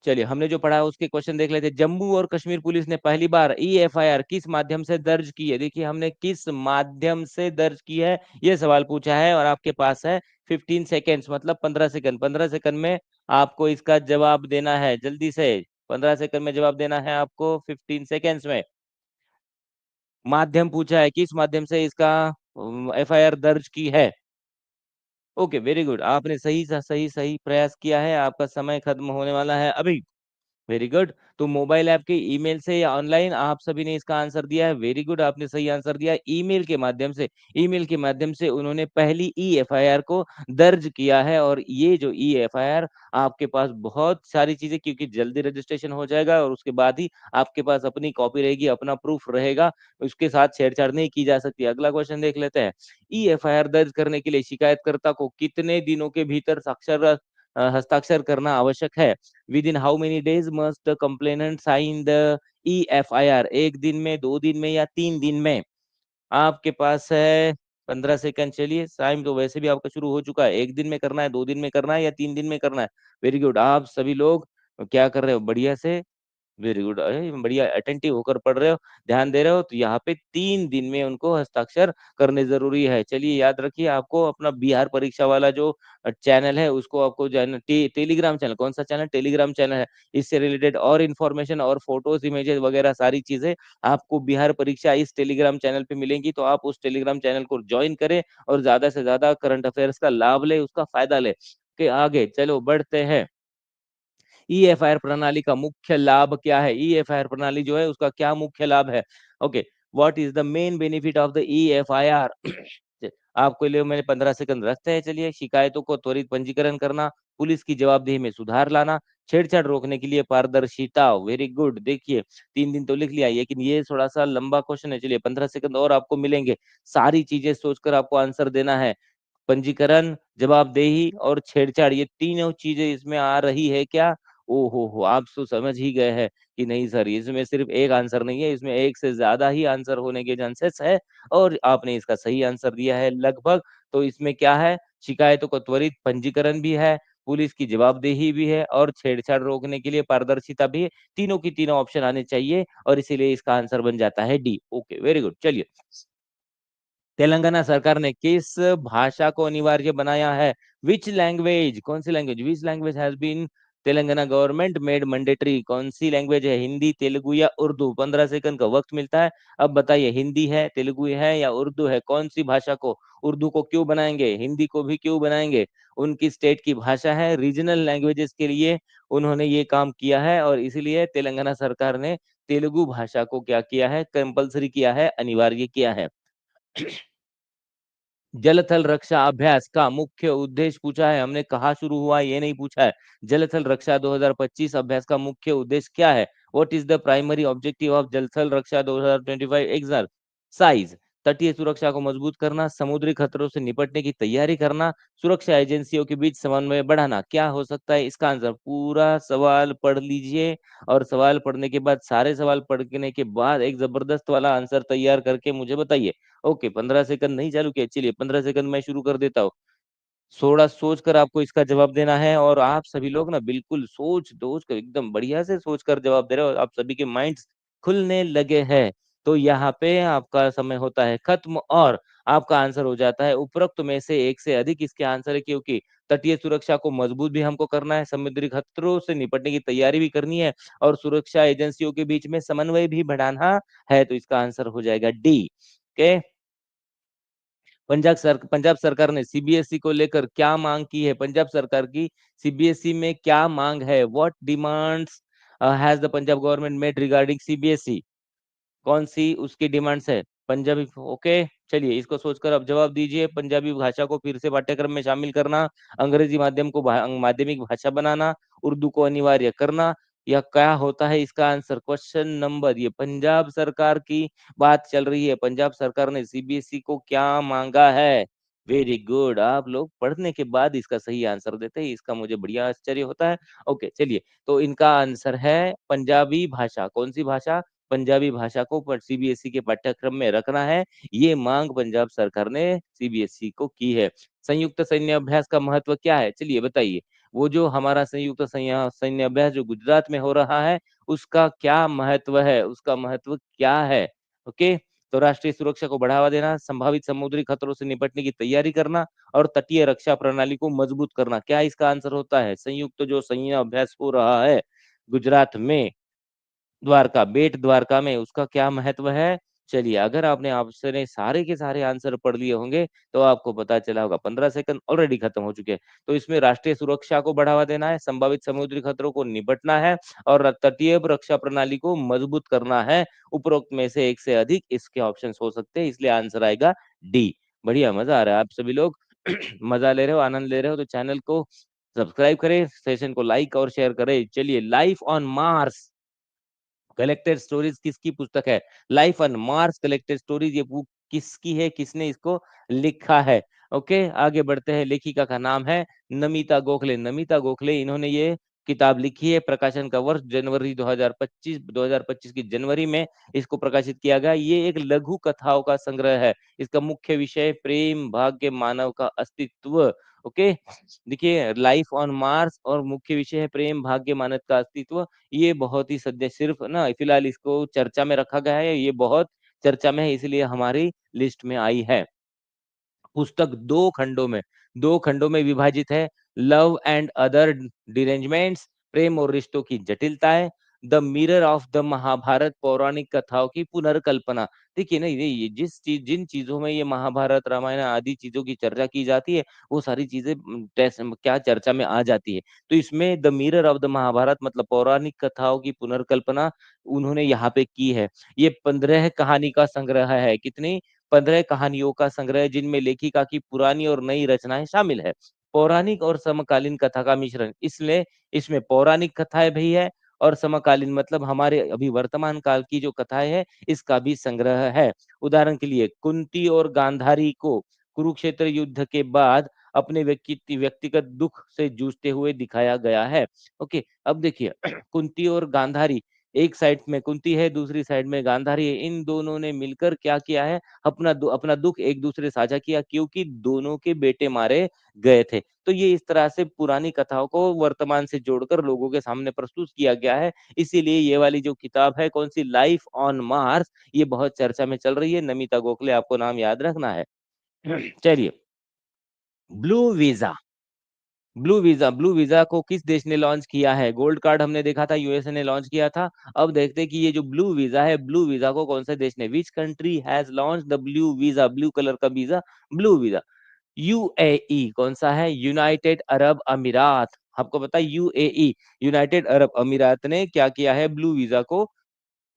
चलिए हमने जो पढ़ा उसके क्वेश्चन देख लेते हैं। जम्मू और कश्मीर पुलिस ने पहली बार ईएफआईआर किस माध्यम से दर्ज की है? देखिए हमने किस माध्यम से दर्ज की है ये सवाल पूछा है, और आपके पास है 15 सेकेंड्स, मतलब 15 सेकंड। 15 सेकंड में आपको इसका जवाब देना है, जल्दी से 15 सेकंड में जवाब देना है आपको, 15 सेकेंड्स में। माध्यम पूछा है, किस माध्यम से इसका एफआईआर दर्ज की है। ओके वेरी गुड, आपने सही सही सही प्रयास किया है, आपका समय खत्म होने वाला है अभी। Very good. तो मोबाइल ऐप के ईमेल से या ऑनलाइन, आप सभी ने इसका आंसर दिया है। वेरी गुड, आपने सही आंसर दिया। ईमेल के माध्यम से, ईमेल के माध्यम से उन्होंने पहली ईएफआईआर को दर्ज किया है। और ये जो ईएफआईआर आपके पास बहुत सारी चीजें, क्योंकि जल्दी रजिस्ट्रेशन हो जाएगा और उसके बाद ही आपके पास अपनी कॉपी रहेगी, अपना प्रूफ रहेगा, उसके साथ छेड़छाड़ नहीं की जा सकती। अगला क्वेश्चन देख लेते हैं। ईएफआईआर दर्ज करने के लिए शिकायतकर्ता को कितने दिनों के भीतर हस्ताक्षर करना आवश्यक है? Within how many days must the complainant sign the EFIR? एक दिन में, 2 दिन में, या 3 दिन में? आपके पास है 15 सेकंड। चलिए टाइम तो वैसे भी आपका शुरू हो चुका है। 1 दिन में करना है, 2 दिन में करना है, या 3 दिन में करना है? वेरी गुड, आप सभी लोग क्या कर रहे हो, बढ़िया से, वेरी गुड, अरे बढ़िया अटेंटिव होकर पढ़ रहे हो, ध्यान दे रहे हो। तो यहाँ पे 3 दिन में उनको हस्ताक्षर करने जरूरी है। चलिए याद रखिए, आपको अपना बिहार परीक्षा वाला जो चैनल है उसको आपको जाना, टेलीग्राम चैनल, कौन सा चैनल, टेलीग्राम चैनल है। इससे रिलेटेड और इन्फॉर्मेशन और फोटोज, इमेजेस वगैरह सारी चीजें आपको बिहार परीक्षा इस टेलीग्राम चैनल पे मिलेंगी। तो आप उस टेलीग्राम चैनल को ज्वाइन करें और ज्यादा से ज्यादा करंट अफेयर्स का लाभ ले, उसका फायदा ले। के आगे चलो बढ़ते हैं। ईएफआईआर प्रणाली का मुख्य लाभ क्या है? ईएफआईआर प्रणाली जो है उसका क्या मुख्य लाभ है? Okay, what is the main benefit of the EFIR? आपके लिए मैंने 15 सेकंड रखते हैं। चलिए, शिकायतों को त्वरित पंजीकरण करना, पुलिस की जवाबदेही में सुधार लाना, छेड़छाड़ रोकने के लिए पारदर्शिता। Very good. देखिए 3 दिन तो लिख लिया, लेकिन ये थोड़ा सा लंबा क्वेश्चन है। चलिए 15 सेकंड और आपको मिलेंगे, सारी चीजें सोचकर आपको आंसर देना है। पंजीकरण, जवाबदेही और छेड़छाड़, ये तीनों चीजें इसमें आ रही है क्या? ओ हो, आप तो समझ ही गए हैं कि नहीं सर, इसमें सिर्फ एक आंसर नहीं है, इसमें एक से ज्यादा ही आंसर होने के चांसेस है। और आपने इसका सही आंसर दिया है लगभग। तो इसमें क्या है, शिकायतों को त्वरित पंजीकरण भी है, पुलिस की जवाबदेही भी है, और छेड़छाड़ रोकने के लिए पारदर्शिता भी है। तीनों की तीनों ऑप्शन आने चाहिए, और इसीलिए इसका आंसर बन जाता है डी। Okay very good. चलिए, तेलंगाना सरकार ने किस भाषा को अनिवार्य बनाया है? विच लैंग्वेज, कौन सी language, which language has been Telangana government made mandatory? कौन सी लैंग्वेज है, हिंदी, तेलुगु या उर्दू? 15 सेकंड का वक्त मिलता है। अब बताइए, हिंदी है, तेलुगु है, या उर्दू है? कौन सी भाषा को? उर्दू को क्यों बनाएंगे, हिंदी को भी क्यों बनाएंगे? उनकी स्टेट की भाषा है, रीजनल लैंग्वेजेस के लिए उन्होंने ये काम किया है, और इसीलिए तेलंगाना सरकार ने तेलुगु भाषा को क्या किया है, कंपलसरी किया है, अनिवार्य किया है। जल थल रक्षा अभ्यास का मुख्य उद्देश्य पूछा है हमने, कहाँ शुरू हुआ ये नहीं पूछा है। जल थल रक्षा 2025 अभ्यास का मुख्य उद्देश्य क्या है? What is the primary objective of जल थल रक्षा 2025 एक्सरसाइज? तटीय सुरक्षा को मजबूत करना, समुद्री खतरों से निपटने की तैयारी करना, सुरक्षा एजेंसियों के बीच समन्वय बढ़ाना। क्या हो सकता है इसका आंसर? पूरा सवाल पढ़ लीजिए, और सवाल पढ़ने के बाद, सारे सवाल पढ़ने के बाद एक जबरदस्त वाला आंसर तैयार करके मुझे बताइए। ओके, 15 सेकंड नहीं चालू किया, चलिए 15 सेकंड मैं शुरू कर देता हूँ। थोड़ा सोच कर आपको इसका जवाब देना है, और आप सभी लोग ना बिल्कुल सोच दोच कर, एकदम बढ़िया से सोच कर जवाब दे रहे हो, आप सभी के माइंड्स खुलने लगे हैं। तो यहाँ पे आपका समय होता है खत्म, और आपका आंसर हो जाता है उपरोक्त में से एक से अधिक इसके आंसर है, क्योंकि तटीय सुरक्षा को मजबूत भी हमको करना है, समुद्री खतरों से निपटने की तैयारी भी करनी है, और सुरक्षा एजेंसियों के बीच में समन्वय भी बढ़ाना है। तो इसका आंसर हो जाएगा डी। ओके। पंजाब सरकार ने सीबीएसई को लेकर क्या मांग की है? पंजाब सरकार की सीबीएसई में क्या मांग है? What demands has the Punjab government made regarding CBSE? कौन सी उसकी डिमांड्स है? पंजाबी, ओके। चलिए इसको सोचकर अब जवाब दीजिए। पंजाबी भाषा को फिर से पाठ्यक्रम में शामिल करना, अंग्रेजी माध्यम को माध्यमिक भाषा बनाना, उर्दू को अनिवार्य करना, या क्या होता है इसका आंसर? क्वेश्चन नंबर, ये पंजाब सरकार की बात चल रही है। पंजाब सरकार ने सीबीएसई को क्या मांगा है? वेरी गुड, आप लोग पढ़ने के बाद इसका सही आंसर देते हैं, इसका मुझे बढ़िया आश्चर्य होता है। ओके चलिए, तो इनका आंसर है पंजाबी भाषा। कौन सी भाषा? पंजाबी भाषा को सीबीएसई के पाठ्यक्रम में रखना है, ये मांग पंजाब सरकार ने सीबीएसई को की है। संयुक्त सैन्य अभ्यास का महत्व क्या है? चलिए बताइए। वो जो हमारा संयुक्त सैन्य अभ्यास जो गुजरात में हो रहा है, उसका क्या महत्व है? उसका महत्व क्या है? ओके, तो राष्ट्रीय सुरक्षा को बढ़ावा देना, संभावित समुद्री खतरों से निपटने की तैयारी करना और तटीय रक्षा प्रणाली को मजबूत करना। क्या इसका आंसर होता है? संयुक्त जो सैन्य अभ्यास हो रहा है गुजरात में, द्वारका, बेट द्वारका में, उसका क्या महत्व है? चलिए, अगर आपने आपसे सारे के सारे आंसर पढ़ लिए होंगे तो आपको पता चला होगा। 15 सेकंड ऑलरेडी खत्म हो चुके हैं। तो इसमें राष्ट्रीय सुरक्षा को बढ़ावा देना है, संभावित समुद्री खतरों को निपटना है और तटीय रक्षा प्रणाली को मजबूत करना है। उपरोक्त में से एक से अधिक इसके ऑप्शंस हो सकते हैं, इसलिए आंसर आएगा डी। बढ़िया, मजा आ रहा है। आप सभी लोग मजा ले रहे हो, आनंद ले रहे हो, तो चैनल को सब्सक्राइब करें, सेशन को लाइक और शेयर करें। चलिए, life on Mars collected stories किसकी पुस्तक है? Life on Mars collected stories, ये बुक किसकी है? किसने इसको लिखा है? ओके, आगे बढ़ते हैं। लेखिका का नाम है नमिता गोखले। नमिता गोखले, इन्होंने ये किताब लिखी है। प्रकाशन का वर्ष जनवरी 2025 की जनवरी में इसको प्रकाशित किया गया। ये एक लघु कथाओं का संग्रह है। इसका मुख्य विषय प्रेम, भाग्य, मानव का अस्तित्व। ओके, देखिए, लाइफ ऑन मार्स और मुख्य विषय है प्रेम, भाग्य, मानव का अस्तित्व। ये बहुत ही सद्य सिर्फ ना फिलहाल इसको चर्चा में रखा गया है, ये बहुत चर्चा में है, इसलिए हमारी लिस्ट में आई है। पुस्तक दो खंडों में विभाजित है। लव एंड अदर डिरेंजमेंट्स, प्रेम और रिश्तों की जटिलताएं। The mirror of the Mahabharata, पौराणिक कथाओं की पुनर्कल्पना। देखिए ना, ये जिन चीजों में ये महाभारत, रामायण आदि चीजों की चर्चा की जाती है, वो सारी चीजें क्या चर्चा में आ जाती है। तो इसमें the mirror of the Mahabharata मतलब पौराणिक कथाओं की पुनर्कल्पना उन्होंने यहाँ पे की है। ये 15 कहानी का संग्रह है। कितनी? 15 कहानियों का संग्रह, जिनमें लेखिका की पुरानी और नई रचनाएं शामिल है। पौराणिक और समकालीन कथा का मिश्रण, इसलिए इसमें पौराणिक कथाएं भी है और समकालीन मतलब हमारे अभी वर्तमान काल की जो कथाएं है, इसका भी संग्रह है। उदाहरण के लिए कुंती और गांधारी को कुरुक्षेत्र युद्ध के बाद अपने व्यक्तिगत दुख से जूझते हुए दिखाया गया है। ओके, अब देखिए कुंती और गांधारी, एक साइड में कुंती है, दूसरी साइड में गांधारी है। इन दोनों ने मिलकर क्या किया है? अपना दुख एक दूसरे साझा किया, क्योंकि दोनों के बेटे मारे गए थे। तो ये इस तरह से पुरानी कथाओं को वर्तमान से जोड़कर लोगों के सामने प्रस्तुत किया गया है। इसीलिए ये वाली जो किताब है, कौन सी, लाइफ ऑन मार्स, ये बहुत चर्चा में चल रही है। नमिता गोखले, आपको नाम याद रखना है। चलिए, ब्लू वीजा। ब्लू वीजा को किस देश ने लॉन्च किया है? गोल्ड कार्ड हमने देखा था यूएसए ने लॉन्च किया था। अब देखते हैं कि ये जो ब्लू वीजा है, ब्लू वीजा को कौन से देश ने, which country has launch the blue visa, blue colour का वीजा, ब्लू वीजा। यूएई कौन सा है? यूनाइटेड अरब अमीरात। आपको पता है यूएई, यूनाइटेड अरब अमीरात ने क्या किया है? ब्लू वीजा को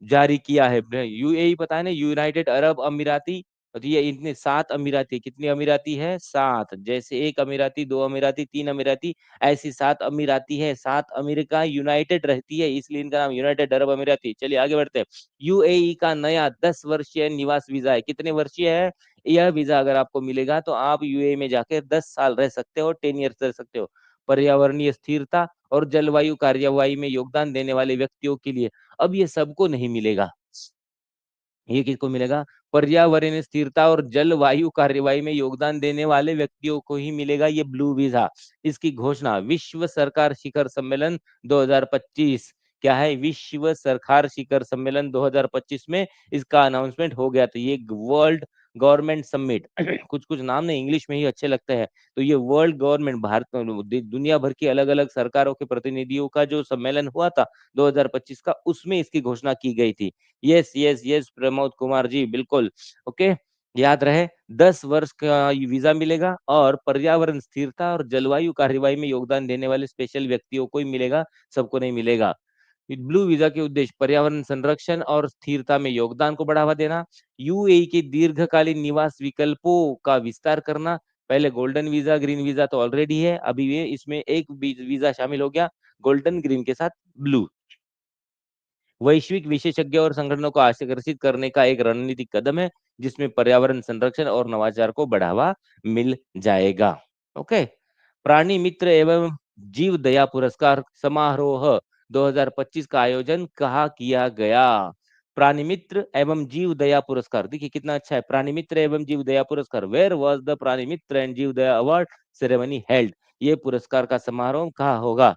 जारी किया है। यूएई पता है ना, यूनाइटेड अरब अमीराती। तो ये इतने 7 अमीराती, कितनी अमीराती है? 7। जैसे एक अमीराती, दो अमीराती, तीन अमीराती, ऐसी 7 अमीराती है। 7 अमेरिका यूनाइटेड रहती है, इसलिए इनका नाम यूनाइटेड अरब अमीराती। चलिए आगे बढ़ते हैं। यूएई का नया 10 वर्षीय निवास वीजा है। कितने वर्षीय है? यह वीजा अगर आपको मिलेगा तो आप यूएई में जाकर 10 साल रह सकते हो, 10 ईयर्स रह सकते हो। पर्यावरणीय स्थिरता और जलवायु कार्यवाही में योगदान देने वाले व्यक्तियों के लिए। अब ये सबको नहीं मिलेगा। ये किसको मिलेगा? पर्यावरण स्थिरता और जलवायु कार्यवाही में योगदान देने वाले व्यक्तियों को ही मिलेगा ये ब्लू वीजा। इसकी घोषणा विश्व सरकार शिखर सम्मेलन 2025, क्या है? विश्व सरकार शिखर सम्मेलन 2025 में इसका अनाउंसमेंट हो गया। तो ये वर्ल्ड गवर्नमेंट समिट कुछ कुछ नाम ने इंग्लिश में ही अच्छे लगते हैं। तो ये वर्ल्ड गवर्नमेंट, भारत दुनिया भर की अलग अलग सरकारों के प्रतिनिधियों का जो सम्मेलन हुआ था 2025 का, उसमें इसकी घोषणा की गई थी। Yes yes yes, Pramod Kumar ji, बिल्कुल। ओके, याद रहे, 10 वर्ष का वीजा मिलेगा और पर्यावरण स्थिरता और जलवायु कार्यवाही में योगदान देने वाले स्पेशल व्यक्तियों को ही मिलेगा, सबको नहीं मिलेगा। ब्लू वीजा के उद्देश्य पर्यावरण संरक्षण और स्थिरता में योगदान को बढ़ावा देना, यूएई के दीर्घकालीन निवास विकल्पों का विस्तार करना। पहले गोल्डन वीजा, ग्रीन वीजा तो ऑलरेडी है, अभी ये इसमें एक वीजा शामिल हो गया, गोल्डन ग्रीन के साथ ब्लू। वैश्विक विशेषज्ञों और संगठनों को आकर्षित करने का एक रणनीतिक कदम है, जिसमें पर्यावरण संरक्षण और नवाचार को बढ़ावा मिल जाएगा। ओके। प्राणी मित्र एवं जीव दया पुरस्कार समारोह 2025 का आयोजन कहाँ किया गया? प्राणी मित्र एवं जीव दया पुरस्कार, देखिए कितना अच्छा है, प्राणी मित्र एवं जीव दया पुरस्कार, वेयर वॉज द प्राणी मित्र एंड जीव दया अवार्ड सेरेमनी हेल्ड? ये पुरस्कार का समारोह कहाँ होगा?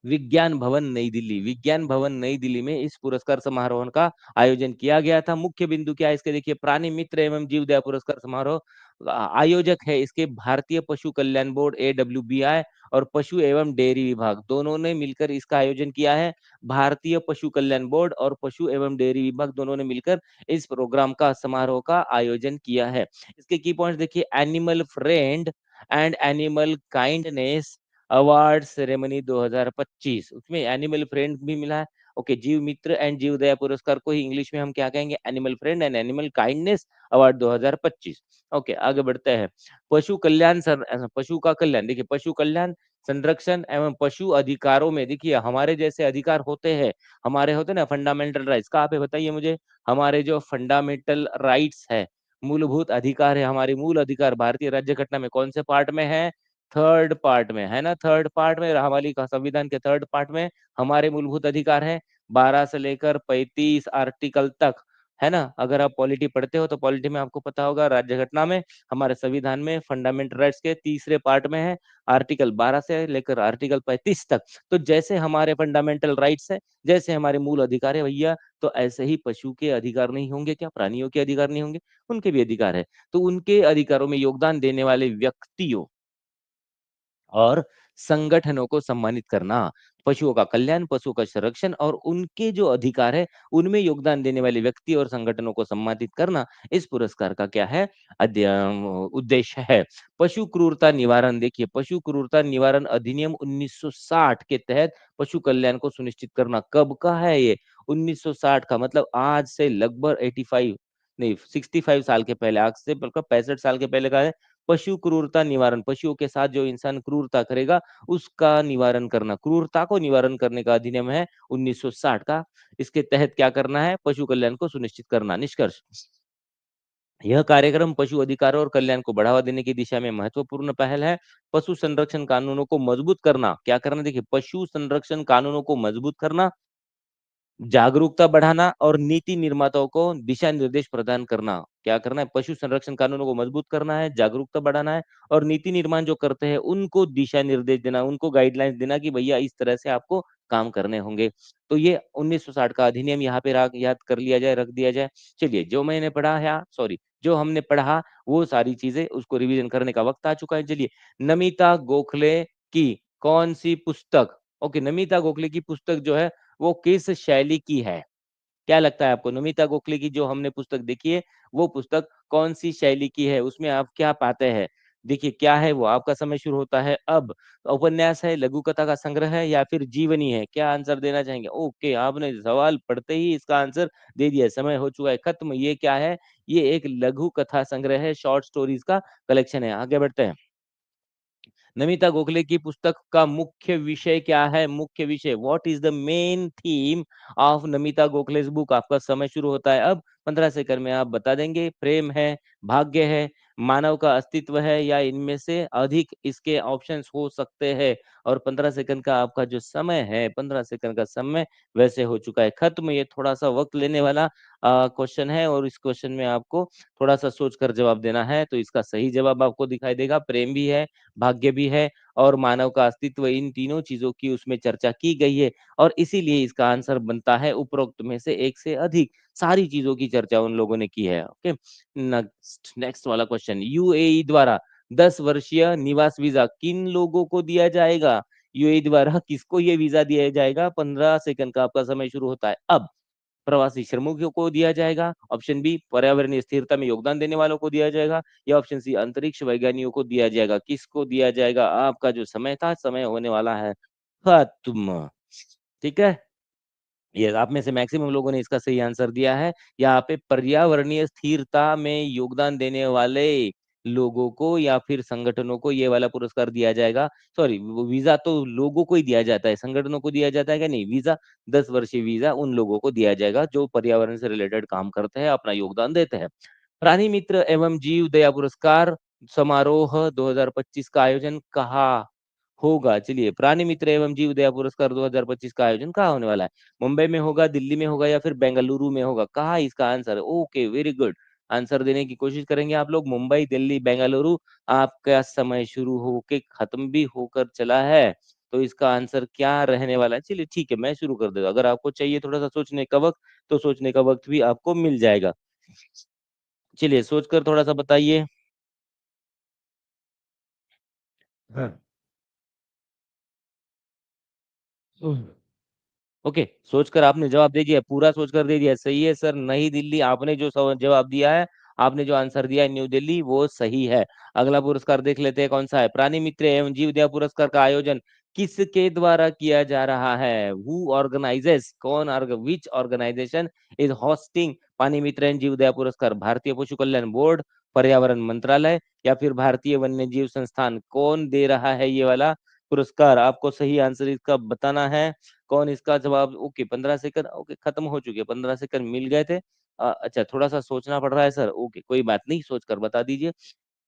विज्ञान भवन नई दिल्ली। विज्ञान भवन नई दिल्ली में इस पुरस्कार समारोह का आयोजन किया गया था। मुख्य बिंदु क्या है इसके, देखिए प्राणी मित्र एवं जीव दया पुरस्कार समारोह आयोजक है इसके भारतीय पशु कल्याण बोर्ड एडब्ल्यूबीआई और पशु एवं डेयरी विभाग, दोनों ने मिलकर इसका आयोजन किया है। भारतीय पशु कल्याण बोर्ड और पशु एवं डेयरी विभाग दोनों ने मिलकर इस प्रोग्राम का समारोह का आयोजन किया है। इसके की पॉइंट्स देखिए, animal friend and animal kindness award ceremony 2025, उसमें एनिमल फ्रेंड भी मिला है। ओके, जीव मित्र एंड जीव दया पुरस्कार को ही इंग्लिश में हम क्या कहेंगे, animal friend and animal kindness award 2025। Okay, आगे बढ़ते हैं। पशु कल्याण पशु का कल्याण, देखिए पशु कल्याण संरक्षण एवं पशु अधिकारों में, देखिए हमारे जैसे अधिकार होते हैं, हमारे होते हैं ना फंडामेंटल राइट्स, कहाँ पे बताइए मुझे, हमारे जो फंडामेंटल राइट्स है, मूलभूत अधिकार है, हमारी मूल अधिकार भारतीय राज्य घटना में कौन से पार्ट में है? थर्ड पार्ट में है ना, थर्ड पार्ट में, हमारी संविधान के थर्ड पार्ट में हमारे मूलभूत अधिकार है 12 से लेकर 35 आर्टिकल तक, है ना। अगर आप पॉलिटी पढ़ते हो तो पॉलिटी में आपको पता होगा, राज्य घटना में हमारे संविधान में फंडामेंटल राइट्स के तीसरे पार्ट में है आर्टिकल 12 से लेकर आर्टिकल 35 तक। तो जैसे हमारे फंडामेंटल राइट्स है, जैसे हमारे मूल अधिकार है भैया, तो ऐसे ही पशु के अधिकार नहीं होंगे क्या? प्राणियों के अधिकार नहीं होंगे? उनके भी अधिकार है। तो उनके अधिकारों में योगदान देने वाले व्यक्तियों और संगठनों को सम्मानित करना, पशुओं का कल्याण, पशुओं का संरक्षण और उनके जो अधिकार है, उनमें योगदान देने वाले व्यक्ति और संगठनों को सम्मानित करना, इस पुरस्कार का क्या है? उद्देश्य है। पशु क्रूरता निवारण, देखिए पशु क्रूरता निवारण अधिनियम 1960 के तहत पशु कल्याण को सुनिश्चित करना, कब का है ये? 1960 का, मतलब आज से लगभग 85 नहीं 65 साल के पहले, आज से बल्कि 65 साल के पहले का है। पशु क्रूरता निवारण, पशुओं के साथ जो इंसान क्रूरता करेगा उसका निवारण करना, क्रूरता को निवारण करने का अधिनियम है 1960 का। इसके तहत क्या करना है? पशु कल्याण को सुनिश्चित करना। निष्कर्ष, यह कार्यक्रम पशु अधिकारों और कल्याण को बढ़ावा देने की दिशा में महत्वपूर्ण पहल है। पशु संरक्षण कानूनों को मजबूत करना, क्या करना, देखिए पशु संरक्षण कानूनों को मजबूत करना, जागरूकता बढ़ाना और नीति निर्माताओं को दिशा निर्देश प्रदान करना। क्या करना है? पशु संरक्षण कानूनों को मजबूत करना है, जागरूकता बढ़ाना है और नीति निर्माण जो करते हैं उनको दिशा निर्देश देना, उनको गाइडलाइंस देना कि भैया इस तरह से आपको काम करने होंगे। तो ये 1960 का अधिनियम यहाँ पे याद कर लिया जाए, रख दिया जाए। चलिए, जो मैंने पढ़ा है, सॉरी, जो हमने पढ़ा वो सारी चीजें उसको रिवीजन करने का वक्त आ चुका है। चलिए, नमिता गोखले की कौन सी पुस्तक, ओके, नमिता गोखले की पुस्तक जो है वो किस शैली की है? क्या लगता है आपको? नमिता गोखले की जो हमने पुस्तक देखी है, वो पुस्तक कौन-सी शैली की है? उसमें आप क्या पाते हैं? देखिए, क्या है वो? आपका समय शुरू होता है अब। उपन्यास है, लघु कथा का संग्रह है या फिर जीवनी है? क्या आंसर देना चाहेंगे? ओके, आपने सवाल पढ़ते ही इसका आंसर दे दिया। समय हो चुका है खत्म। ये क्या है? ये एक लघु कथा संग्रह है, शॉर्ट स्टोरीज़ का कलेक्शन है। आगे बढ़ते हैं। नमिता गोखले की पुस्तक का मुख्य विषय क्या है? मुख्य विषय, what is the main theme of Namita Gokhale's book? आपका समय शुरू होता है अब। 15 सेकंड में आप बता देंगे। प्रेम है, भाग्य है, मानव का अस्तित्व है या इनमें से अधिक इसके ऑप्शंस हो सकते हैं। और 15 सेकंड का आपका जो समय है, 15 सेकंड का समय वैसे हो चुका है खत्म। ये थोड़ा सा वक्त लेने वाला क्वेश्चन है और इस क्वेश्चन में आपको थोड़ा सा सोच कर जवाब देना है। तो इसका सही जवाब आपको दिखाई देगा, प्रेम भी है, भाग्य भी है और मानव का अस्तित्व, इन तीनों चीजों की उसमें चर्चा की गई है और इसीलिए इसका आंसर बनता है उपरोक्त में से एक से अधिक सारी चीजों की चर्चा उन लोगों ने की है। ओके, नेक्स्ट नेक्स्ट वाला क्वेश्चन, यूएई द्वारा 10 वर्षीय निवास वीजा किन लोगों को दिया जाएगा? यूएई द्वारा किसको ये वीजा दिया जाएगा? 15 सेकंड का आपका समय शुरू होता है अब। प्रवासी श्रमिकों को दिया जाएगा, ऑप्शन बी पर्यावरणीय स्थिरता में योगदान देने वालों को दिया जाएगा या ऑप्शन सी अंतरिक्ष वैज्ञानिकों को दिया जाएगा। किसको दिया जाएगा? आपका जो समय था, समय होने वाला है खत्म। ठीक है, ये आप में से मैक्सिमम लोगों ने इसका सही आंसर दिया है। यहाँ पे पर्यावरणीय स्थिरता में योगदान देने वाले लोगों को या फिर संगठनों को ये वाला पुरस्कार दिया जाएगा। सॉरी, वीजा तो लोगों को ही दिया जाता है, संगठनों को दिया जाता है क्या? नहीं, वीजा 10 वर्षीय वीजा उन लोगों को दिया जाएगा जो पर्यावरण से रिलेटेड काम करते हैं, अपना योगदान देते हैं। प्राणी मित्र एवं जीव दया पुरस्कार समारोह 2025 का आयोजन कहाँ होगा? चलिए, प्राणी मित्र एवं जीव दया पुरस्कार 2025 का आयोजन कहाँ होने वाला है? मुंबई में होगा, दिल्ली में होगा या फिर बेंगलुरु में होगा? कहाँ इसका आंसर है? Okay, very good. आंसर देने की कोशिश करेंगे आप लोग। मुंबई, दिल्ली, बेंगलुरु। आपका समय शुरू होके खत्म भी होकर चला है, तो इसका आंसर क्या रहने वाला है? चलिए ठीक है, मैं शुरू कर देता हूँ। अगर आपको चाहिए थोड़ा सा सोचने का वक्त, तो सोचने का वक्त भी आपको मिल जाएगा। चलिए, सोचकर थोड़ा सा बताइए। हाँ। ओके, सोचकर आपने जवाब दे दिया, पूरा सोचकर दे दिया। सही है सर, नई दिल्ली। आपने जो जवाब दिया है, आपने जो आंसर दिया है न्यू दिल्ली, वो सही है। अगला पुरस्कार देख लेते हैं कौन सा है। प्राणी मित्र एवं जीव दया पुरस्कार का आयोजन किसके द्वारा किया जा रहा है? हु ऑर्गेनाइजेस, कौन विच ऑर्गेनाइजेशन इज होस्टिंग प्राणी मित्र एवं जीव दया पुरस्कार? भारतीय पशु कल्याण बोर्ड, पर्यावरण मंत्रालय या फिर भारतीय वन्य जीव संस्थान? कौन दे रहा है ये वाला पुरस्कार? आपको सही आंसर इसका बताना है। कौन इसका जवाब? Okay, 15 second. ओके, खत्म हो चुके, 15 सेकंड मिल गए थे। अच्छा, थोड़ा सा सोचना पड़ रहा है सर। ओके, कोई बात नहीं, सोच कर बता दीजिए।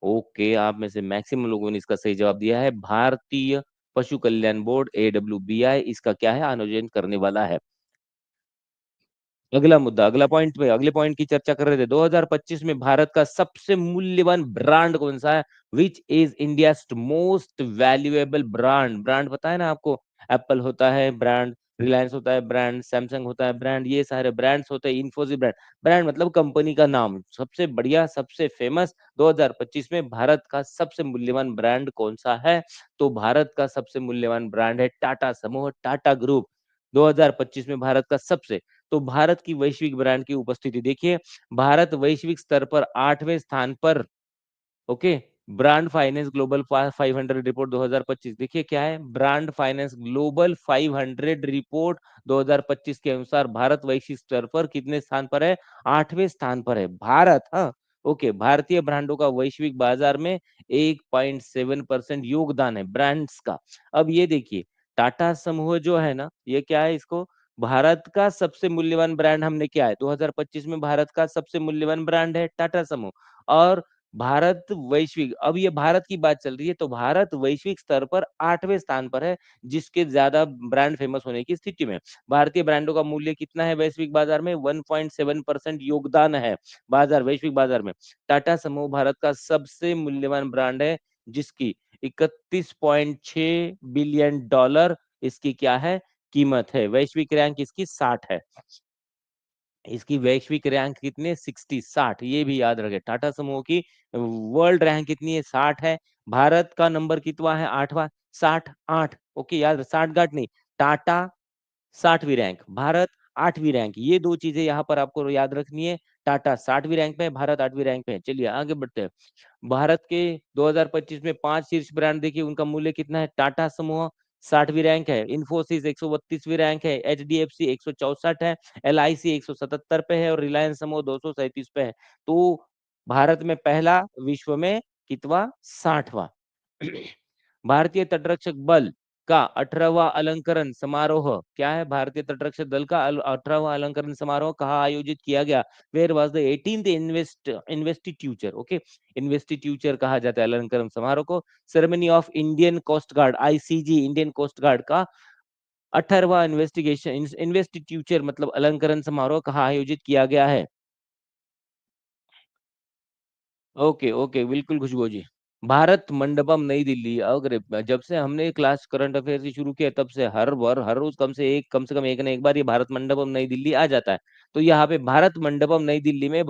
ओके, आप में से मैक्सिमम लोगों ने इसका सही जवाब दिया है। भारतीय पशु कल्याण बोर्ड, AWBI, इसका क्या है, आयोजन करने वाला है। अगला मुद्दा, अगला पॉइंट पे, अगले पॉइंट की चर्चा कर रहे थे। 2025 में भारत का सबसे मूल्यवान ब्रांड कौन सा है? Which is India most valuable brand? Brand पता है ना आपको? एप्पल होता है ब्रांड, रिलायंस होता है ब्रांड, सैमसंग होता है ब्रांड, ये सारे ब्रांड्स होते हैं। इन्फोसिस ब्रांड, ब्रांड मतलब कंपनी का नाम। सबसे बढ़िया, सबसे फेमस 2025 में भारत का सबसे मूल्यवान ब्रांड कौन सा है? तो भारत का सबसे मूल्यवान ब्रांड है टाटा समूह, टाटा ग्रुप। 2025 में भारत का सबसे, तो भारत की वैश्विक ब्रांड की उपस्थिति देखिए। भारत वैश्विक स्तर पर 8वें स्थान पर। Okay, brand finance global 500 report 2025, देखिए क्या है, ब्रांड फाइनेंस ग्लोबल 500 रिपोर्ट 2025 के अनुसार भारत वैश्विक स्तर पर कितने स्थान पर है? 8वें स्थान पर है भारत। हाँ, ओके, भारतीय ब्रांडों का वैश्विक बाजार में 1.7% योगदान है ब्रांड्स का। अब ये देखिए, टाटा समूह जो है ना, ये क्या है, इसको भारत का सबसे मूल्यवान ब्रांड हमने क्या है, 2025 में भारत का सबसे मूल्यवान ब्रांड है टाटा समूह। और भारत वैश्विक, अब ये भारत की बात चल रही है, तो भारत वैश्विक स्तर पर 8वें स्थान पर है, जिसके ज्यादा ब्रांड फेमस होने की स्थिति में। भारतीय ब्रांडों का मूल्य कितना है वैश्विक बाजार में? 1.7% योगदान है बाजार, वैश्विक बाजार में। टाटा समूह भारत का सबसे मूल्यवान ब्रांड है, जिसकी 31.6 बिलियन डॉलर इसकी क्या है, कीमत है। वैश्विक रैंक इसकी 60 है। इसकी वैश्विक रैंक कितने? 60, 60, ये भी याद रखें। टाटा समूह की वर्ल्ड रैंक कितनी है? 60 है। भारत का नंबर कितवा है? 8वां। 60, 8। ओके, याद, 60 गांठ नहीं, टाटा 60वीं रैंक, भारत 8वीं रैंक, ये दो चीजें यहाँ पर आपको याद रखनी है। टाटा 60वीं रैंक पे है, भारत 8वीं रैंक पे है। चलिए आगे बढ़ते हैं। भारत के 2025 में 5 शीर्ष ब्रांड देखिए, उनका मूल्य कितना है? टाटा समूह 60वीं रैंक है, इन्फोसिस 132वीं रैंक है, HDFC 164 है, LIC 177 पे है और रिलायंस समूह 237 पे है। तो भारत में पहला, विश्व में कितवा? 60वां। भारतीय तटरक्षक बल का 18वां अलंकरण समारोह क्या है? भारतीय तटरक्षक दल का 18वां अलंकरण समारोह कहाँ आयोजित किया गया? Where was the 18th investiture? Okay, investiture कहा जाता है अलंकरण समारोह को। Ceremony of Indian Coast Guard, ICG, Indian Coast Guard का 18वां इन्वेस्टिट्यूचर मतलब अलंकरण समारोह कहाँ आयोजित किया गया है? ओके ओके, बिल्कुल खुशबू जी। भारत मंडपम नई दिल्ली, अगर जब से हमने क्लास करंट अफेयर से शुरू किया, तब से हर बार, हर रोज कम से कम एक ना एक बार ये भारत मंडपम नई दिल्ली आ जाता है। तो यहाँ पे भारत मंडपम नई दिल्ली में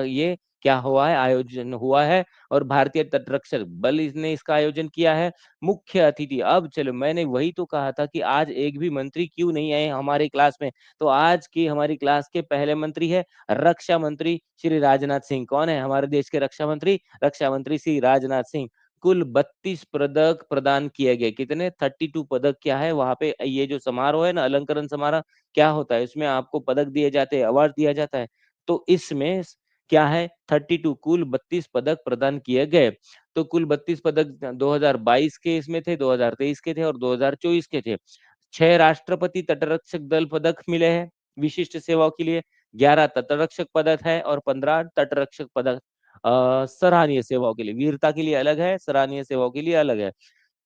ये क्या हुआ है, आयोजन हुआ है। और भारतीय तटरक्षक बल इसने इसका आयोजन किया है। मुख्य अतिथि, अब चलो, मैंने वही तो कहा था कि आज एक भी मंत्री क्यों नहीं आए हमारे क्लास में। तो आज की हमारी क्लास के पहले मंत्री है रक्षा मंत्री श्री राजनाथ सिंह। कौन है हमारे देश के रक्षा मंत्री? रक्षा मंत्री श्री राजनाथ सिंह। कुल 32 पदक प्रदान किए गए। कितने? 32 पदक। क्या है वहाँ पे, ये जो समारोह है ना, अलंकरण समारोह, क्या होता है इसमें? आपको पदक दिए जाते हैं, अवार्ड दिया जाता है। तो इसमें क्या है, 32 कुल 32 पदक प्रदान किए गए। तो कुल 32 पदक 2022 के इसमें थे, 2023 के थे और 2024 के थे। 6 राष्ट्रपति तटरक्षक दल पदक मिले हैं विशिष्ट सेवाओं के लिए, 11 तटरक्षक पदक है और 15 तटरक्षक पदक सराहनीय सेवाओं के लिए। वीरता के लिए अलग है, सराहनीय सेवाओं के लिए अलग है।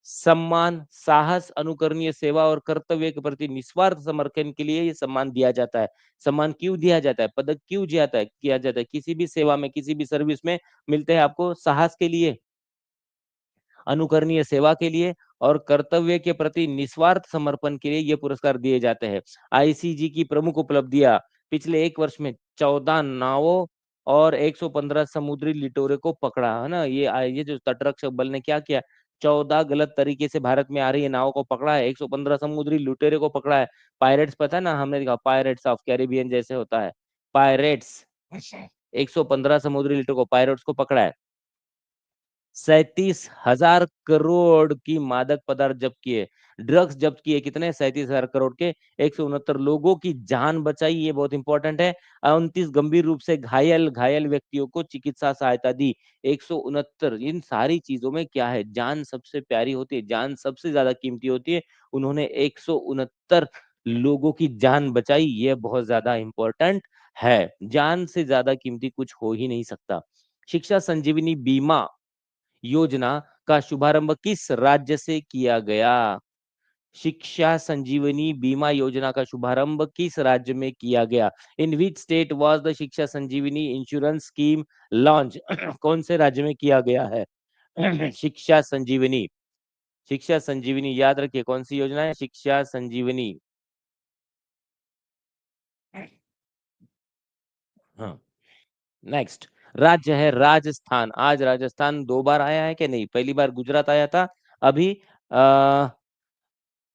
सम्मान, साहस, अनुकरणीय सेवा और कर्तव्य के प्रति निस्वार्थ समर्पण के लिए ये सम्मान दिया जाता है। सम्मान क्यों दिया जाता है? पदक क्यों जाता है किया जाता है? किसी भी सेवा में, किसी भी सर्विस में मिलते हैं आपको साहस के लिए, अनुकरणीय सेवा के लिए और कर्तव्य के प्रति निस्वार्थ समर्पण के लिए ये पुरस्कार दिए जाते हैं। आईसीजी की प्रमुख उपलब्धियां, पिछले 1 वर्ष में 14 नावों और 115 समुद्री लिटोरे को पकड़ा, है ना? ये जो तटरक्षक बल ने क्या किया, 14 गलत तरीके से भारत में आ रही है नावों को पकड़ा है, 115 समुद्री लुटेरे को पकड़ा है। पायरेट्स, पता है ना, हमने देखा पायरेट्स ऑफ कैरिबियन जैसे होता है, पायरेट्स। 115 समुद्री लिटोरे को, पायरेट्स को पकड़ा है। 37,000 करोड़ की मादक पदार्थ जब्त किए, ड्रग्स जब्त किए, कितने? 37,000 करोड़ के, 169 लोगों की जान बचाई, ये बहुत इंपॉर्टेंट है। 29 गंभीर रूप से घायल घायल व्यक्तियों को चिकित्सा सहायता दी, 169। इन सारी चीजों में क्या है, जान सबसे प्यारी होती है, जान सबसे ज्यादा कीमती होती है। उन्होंने 169 लोगों की जान बचाई, ये बहुत ज्यादा इंपॉर्टेंट है। जान से ज्यादा कीमती कुछ हो ही नहीं सकता। शिक्षा संजीवनी बीमा योजना का शुभारंभ किस राज्य से किया गया? शिक्षा संजीवनी बीमा योजना का शुभारंभ किस राज्य में किया गया? इन विच स्टेट वाज द शिक्षा संजीवनी इंश्योरेंस स्कीम लॉन्च? कौन से राज्य में किया गया है शिक्षा संजीवनी? शिक्षा संजीवनी याद रखिए, कौन सी योजना है? शिक्षा संजीवनी। हाँ, नेक्स्ट। राज्य है राजस्थान। आज राजस्थान 2 बार आया है कि नहीं? पहली बार गुजरात आया था। अभी आ,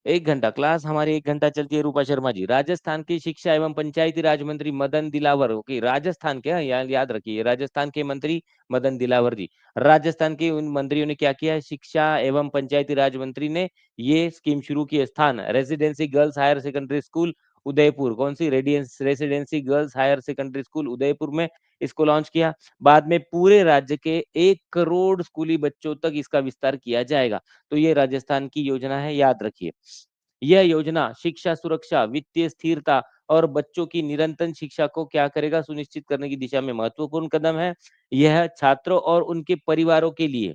1 घंटा क्लास हमारी 1 घंटा चलती है। रूपा शर्मा जी, राजस्थान की शिक्षा एवं पंचायती राज मंत्री मदन दिलावर, ओके, राजस्थान के, याद रखिए, राजस्थान के मंत्री मदन दिलावर जी। राजस्थान के उन मंत्रियों ने क्या किया है? शिक्षा एवं पंचायती राज मंत्री ने ये स्कीम शुरू की है। स्थान, Residency Girls Higher Secondary School Udaipur. कौन सी? Residency Girls Higher Secondary School Udaipur में इसको लॉन्च किया। बाद में पूरे राज्य के 1 करोड़ स्कूली बच्चों तक इसका विस्तार किया जाएगा। तो ये राजस्थान की योजना है, याद रखिए। यह योजना शिक्षा सुरक्षा, वित्तीय स्थिरता और बच्चों की निरंतर शिक्षा को क्या करेगा? सुनिश्चित करने की दिशा में महत्वपूर्ण कदम है। यह छात्रों और उनके परिवारों के लिए,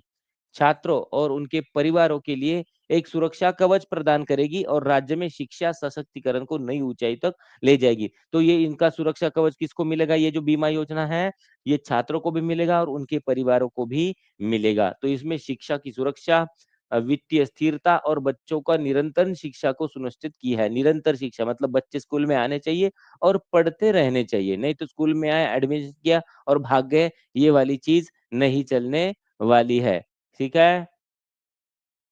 छात्रों और उनके परिवारों के लिए एक सुरक्षा कवच प्रदान करेगी और राज्य में शिक्षा सशक्तिकरण को नई ऊंचाई तक ले जाएगी। तो ये इनका सुरक्षा कवच किसको मिलेगा? ये जो बीमा योजना है, ये छात्रों को भी मिलेगा और उनके परिवारों को भी मिलेगा। तो इसमें शिक्षा की सुरक्षा, वित्तीय स्थिरता और बच्चों का निरंतर शिक्षा को सुनिश्चित की है। निरंतर शिक्षा मतलब बच्चे स्कूल में आने चाहिए और पढ़ते रहने चाहिए, नहीं तो स्कूल में आए, एडमिशन किया और भाग गए, ये वाली चीज नहीं चलने वाली है। ठीक है,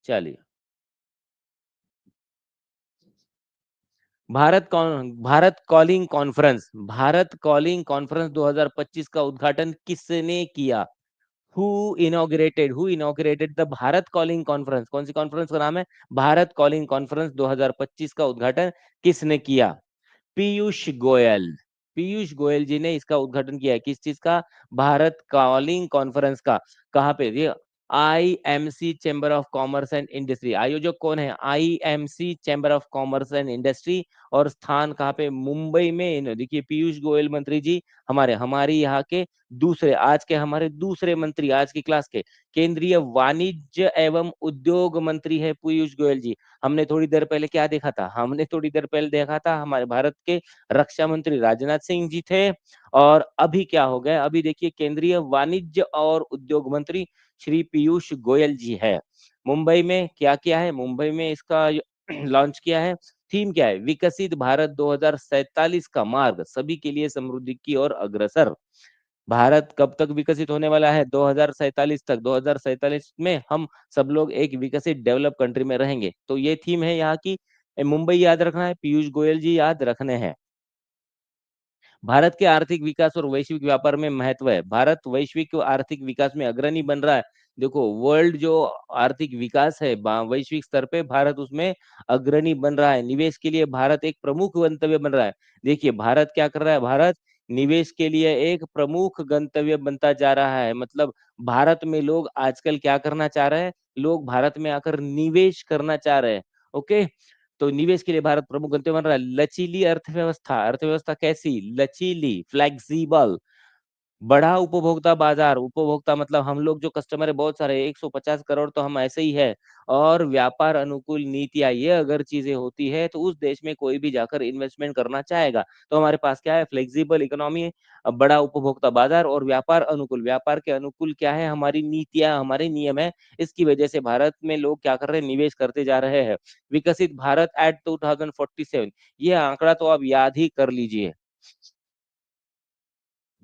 चलिए। भारत कॉलिंग कॉन्फ्रेंस 2025 का उद्घाटन किसने किया? Who inaugurated the Bharat calling conference? कौन सी कॉन्फ्रेंस का नाम है? भारत कॉलिंग कॉन्फ्रेंस 2025 का उद्घाटन किसने किया? पीयूष गोयल। पीयूष गोयल जी ने इसका उद्घाटन किया है। किस चीज का? भारत कॉलिंग कॉन्फ्रेंस का। कहाँ पे? ये IMC chamber of commerce and industry. आयोजक कौन है? IMC chamber of commerce and industry. और स्थान कहाँ पे? मुंबई में। देखिए, पीयूष गोयल मंत्री जी हमारी यहाँ के दूसरे, आज के हमारे दूसरे मंत्री, आज की क्लास के केंद्रीय वाणिज्य एवं उद्योग मंत्री है पीयूष गोयल जी। हमने थोड़ी देर पहले क्या देखा था? हमने थोड़ी देर पहले देखा था हमारे भारत के रक्षा मंत्री राजनाथ सिंह जी थे। और अभी क्या हो गया? अभी देखिए, केंद्रीय वाणिज्य और उद्योग मंत्री श्री पीयूष गोयल जी है। मुंबई में क्या किया है? मुंबई में इसका लॉन्च किया है। थीम क्या है? विकसित भारत 2047 का मार्ग सभी के लिए समृद्धि की ओर अग्रसर। भारत कब तक विकसित होने वाला है? 2047 तक। 2047 में हम सब लोग एक विकसित डेवलप कंट्री में रहेंगे। तो ये थीम है यहाँ की। मुंबई याद रखना है, पीयूष गोयल जी याद रखने हैं। भारत के आर्थिक विकास और वैश्विक व्यापार में महत्व है। भारत वैश्विक आर्थिक विकास में अग्रणी बन रहा है। देखो वर्ल्ड जो आर्थिक विकास है वैश्विक स्तर पे भारत उसमें अग्रणी बन रहा है। निवेश के लिए भारत एक प्रमुख गंतव्य बन रहा है। देखिए भारत क्या कर रहा है, भारत निवेश के लिए एक प्रमुख गंतव्य बनता जा रहा है। मतलब भारत में लोग आजकल क्या करना चाह रहे हैं, लोग भारत में आकर निवेश करना चाह रहे हैं। ओके, तो निवेश के लिए भारत प्रमुख गंतव्य बन रहा है। लचीली अर्थव्यवस्था, अर्थव्यवस्था कैसी, लचीली, फ्लेक्सिबल। बड़ा उपभोक्ता बाजार, उपभोक्ता मतलब हम लोग जो कस्टमर है बहुत सारे, 150 करोड़ तो हम ऐसे ही है। और व्यापार अनुकूल नीतियां, ये अगर चीजें होती है तो उस देश में कोई भी जाकर इन्वेस्टमेंट करना चाहेगा। तो हमारे पास क्या है, फ्लेक्सिबल इकोनॉमी, बड़ा उपभोक्ता बाजार और व्यापार अनुकूल। व्यापार के अनुकूल क्या है, हमारी नीतियां, हमारे नियम है। इसकी वजह से भारत में लोग क्या कर रहे हैं, निवेश करते जा रहे हैं। विकसित भारत एट 2047, ये आंकड़ा तो आप याद ही कर लीजिए।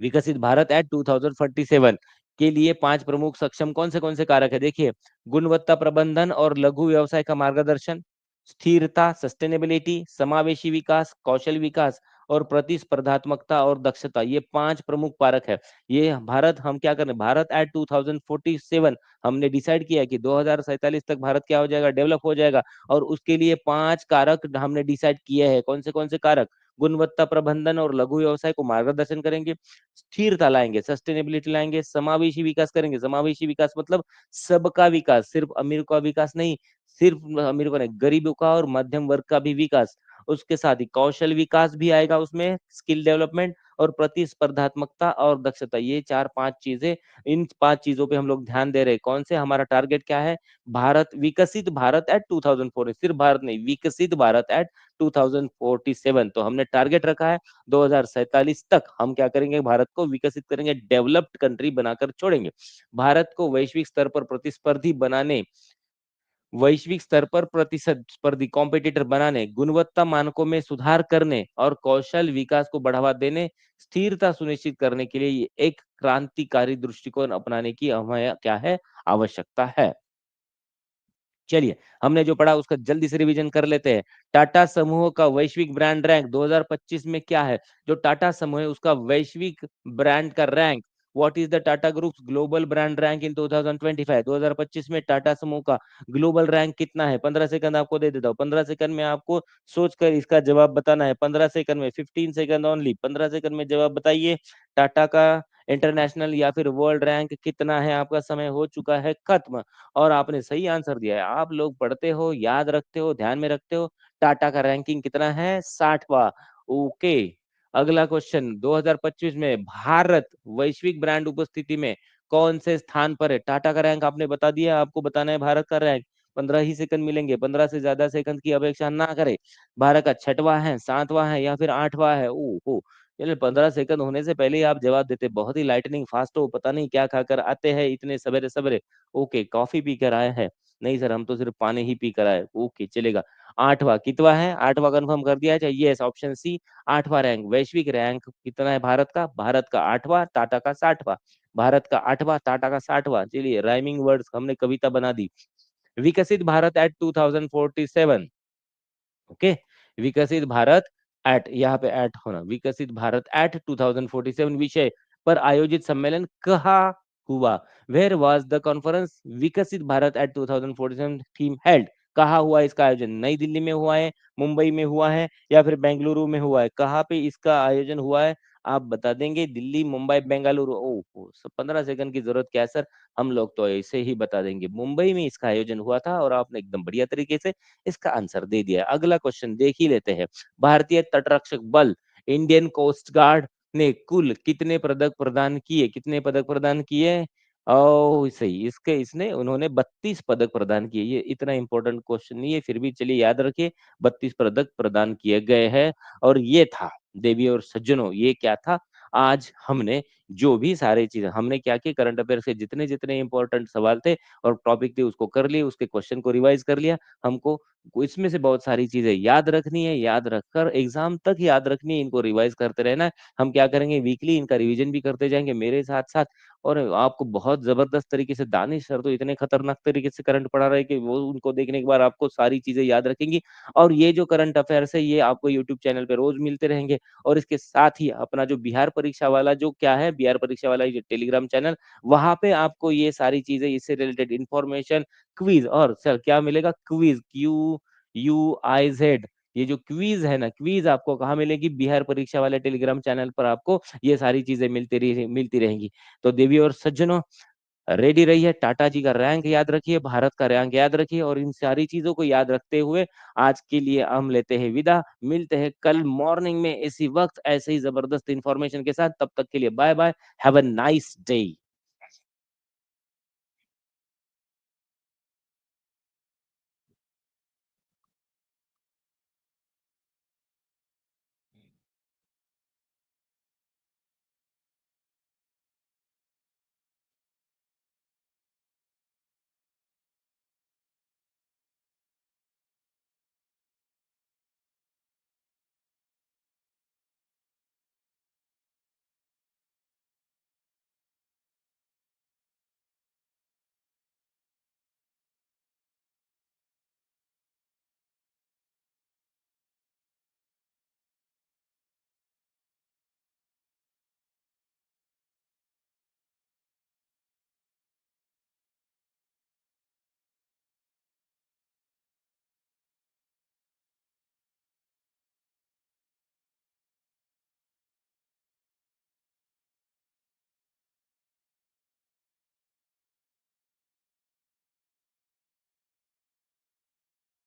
विकसित भारत एट 2047 के लिए 5 प्रमुख सक्षम कौन से कारक है, देखिए। गुणवत्ता प्रबंधन और लघु व्यवसाय का मार्गदर्शन, स्थिरता, सस्टेनेबिलिटी, समावेशी विकास, कौशल विकास और प्रतिस्पर्धात्मकता और दक्षता, ये 5 प्रमुख कारक है। ये भारत, हम क्या कर रहे हैं, भारत एट 2047 हमने डिसाइड किया कि 2047 तक भारत क्या हो जाएगा, डेवलप हो जाएगा। और उसके लिए 5 कारक हमने डिसाइड किए हैं। कौन से कारक, गुणवत्ता प्रबंधन और लघु व्यवसाय को मार्गदर्शन करेंगे, स्थिरता लाएंगे, सस्टेनेबिलिटी लाएंगे, समावेशी विकास करेंगे। समावेशी विकास मतलब सबका विकास, सिर्फ अमीर का विकास नहीं, सिर्फ अमीर का नहीं, गरीबों का और मध्यम वर्ग का भी विकास। उसके साथ ही कौशल विकास भी आएगा उसमें, स्किल डेवलपमेंट और प्रतिस्पर्धात्मकता और दक्षता, ये 4-5 चीजें। इन 5 चीजों पे हम लोग ध्यान दे रहे हैं। कौन से, हमारा टारगेट क्या है, भारत, विकसित भारत एट 2040, सिर्फ भारत नहीं, विकसित भारत एट 2047। तो हमने टारगेट रखा है 2047 तक हम क्या करेंगे, भारत को विकसित करेंगे, डेवलप्ड कंट्री बनाकर छोड़ेंगे। भारत को वैश्विक स्तर पर प्रतिस्पर्धी बनाने, वैश्विक स्तर पर प्रतिस्पर्धी कॉम्पिटिटर बनाने, गुणवत्ता मानकों में सुधार करने और कौशल विकास को बढ़ावा देने, स्थिरता सुनिश्चित करने के लिए ये एक क्रांतिकारी दृष्टिकोण अपनाने की हमें क्या है, आवश्यकता है। चलिए, हमने जो पढ़ा उसका जल्दी से रिवीजन कर लेते हैं। टाटा समूह का वैश्विक ब्रांड रैंक 2025 में क्या है, जो टाटा समूह है उसका वैश्विक ब्रांड का rank, what is the Tata groups global brand rank in 2025, 2025 में टाटा समूह का ग्लोबल रैंक कितना है। 15 सेकंड आपको दे देता हूँ, 15 सेकंड में आपको सोचकर इसका जवाब बताना है। 15 सेकंड में, 15 सेकंड ओनली, 15 सेकंड में जवाब बताइए। टाटा का इंटरनेशनल या फिर वर्ल्ड रैंक कितना है। आपका समय हो चुका है खत्म। और आपने सही आंसर दिया है। आप लोग पढ़ते हो, याद रखते हो, ध्यान में रखते हो। टाटा का रैंकिंग कितना है, 60वां। ओके, अगला क्वेश्चन, 2025 में भारत वैश्विक ब्रांड उपस्थिति में कौन से स्थान पर है। टाटा का रैंक आपने बता दिया, आपको बताना है भारत का रैंक। 15 ही सेकंड मिलेंगे, 15 से ज्यादा सेकंड की अपेक्षा ना करें। भारत का 6वां है, 7वां है या फिर 8वां है। ओहो, चलिए, 15 सेकंड होने से पहले ही आप जवाब देते, बहुत ही लाइटनिंग फास्ट हो, पता नहीं क्या खाकर आते हैं इतने सवेरे सवेरे। ओके, कॉफी पीकर आए हैं। नहीं सर, हम तो सिर्फ पानी ही पीकर आए। ओके, चलेगा। 8वां कितवा है, 8वां कंफर्म कर दिया जाए, यस, ऑप्शन सी, 8वां रैंक। वैश्विक रैंक कितना है भारत का, भारत का 8वां, टाटा का 60वां। भारत का 8वां, टाटा का 60वां। चलिए, राइमिंग वर्ड्स हमने कविता बना दी। विकसित भारत एट 2047। ओके, विकसित भारत एट, यहाँ पे एट होना, विकसित भारत एट 2047 विषय पर आयोजित सम्मेलन कहाँ हुआ। वेयर वाज द कॉन्फ्रेंस विकसित भारत एट 2047 थीम हेल्ड। कहाँ हुआ इसका आयोजन, नई दिल्ली में हुआ है, मुंबई में हुआ है या फिर बेंगलुरु में हुआ है, कहाँ पे इसका आयोजन हुआ है। आप बता देंगे, दिल्ली, मुंबई, बेंगलुरु। ओह, 15 सेकंड की जरूरत क्या है सर, हम लोग तो ऐसे ही बता देंगे, मुंबई में इसका आयोजन हुआ था। और आपने एकदम बढ़िया तरीके से इसका आंसर दे दिया। अगला क्वेश्चन देख ही लेते हैं। भारतीय तटरक्षक बल, इंडियन कोस्ट गार्ड ने कुल कितने पदक प्रदान किए, कितने पदक प्रदान किए। ओ सही, इसके इसने उन्होंने 32 पदक प्रदान किए। ये इतना इंपॉर्टेंट क्वेश्चन नहीं है, फिर भी चलिए याद रखिए, 32 पदक प्रदान किए गए हैं। और ये था, देवी और सज्जनों, ये क्या था, आज हमने जो भी सारी चीजें हमने क्या की, करंट अफेयर से जितने जितने इंपॉर्टेंट सवाल थे और टॉपिक थे उसको कर लिए, उसके क्वेश्चन को रिवाइज कर लिया। हमको इसमें से बहुत सारी चीजें याद रखनी है, याद रखकर एग्जाम तक याद रखनी है, इनको रिवाइज करते रहना है। हम क्या करेंगे, वीकली इनका रिवीजन भी करते जाएंगे मेरे साथ साथ। और आपको बहुत जबरदस्त तरीके से, दानिश सर तो इतने खतरनाक तरीके से करंट पढ़ा रहे हैं कि वो, उनको देखने के बाद आपको सारी चीजें याद रखेंगी। और ये जो करंट अफेयर्स है ये आपको यूट्यूब चैनल पे रोज मिलते रहेंगे। और इसके साथ ही अपना जो बिहार परीक्षा वाला जो क्या है, बिहार परीक्षा वाला ये टेलीग्राम चैनल, वहां पे आपको ये सारी चीजें, इससे रिलेटेड इंफॉर्मेशन, क्विज, और सर क्या मिलेगा, क्विज, QUIZ, ये जो क्वीज है ना, क्वीज आपको कहाँ मिलेगी, बिहार परीक्षा वाले टेलीग्राम चैनल पर आपको ये सारी चीजें मिलती रहेंगी। तो देवी और सज्जनों, रेडी रहिए, टाटा जी का रैंक याद रखिए, भारत का रैंक याद रखिए, और इन सारी चीजों को याद रखते हुए आज के लिए हम लेते हैं विदा। मिलते हैं कल मॉर्निंग में इसी वक्त ऐसे ही जबरदस्त इंफॉर्मेशन के साथ। तब तक के लिए bye bye, have a nice day.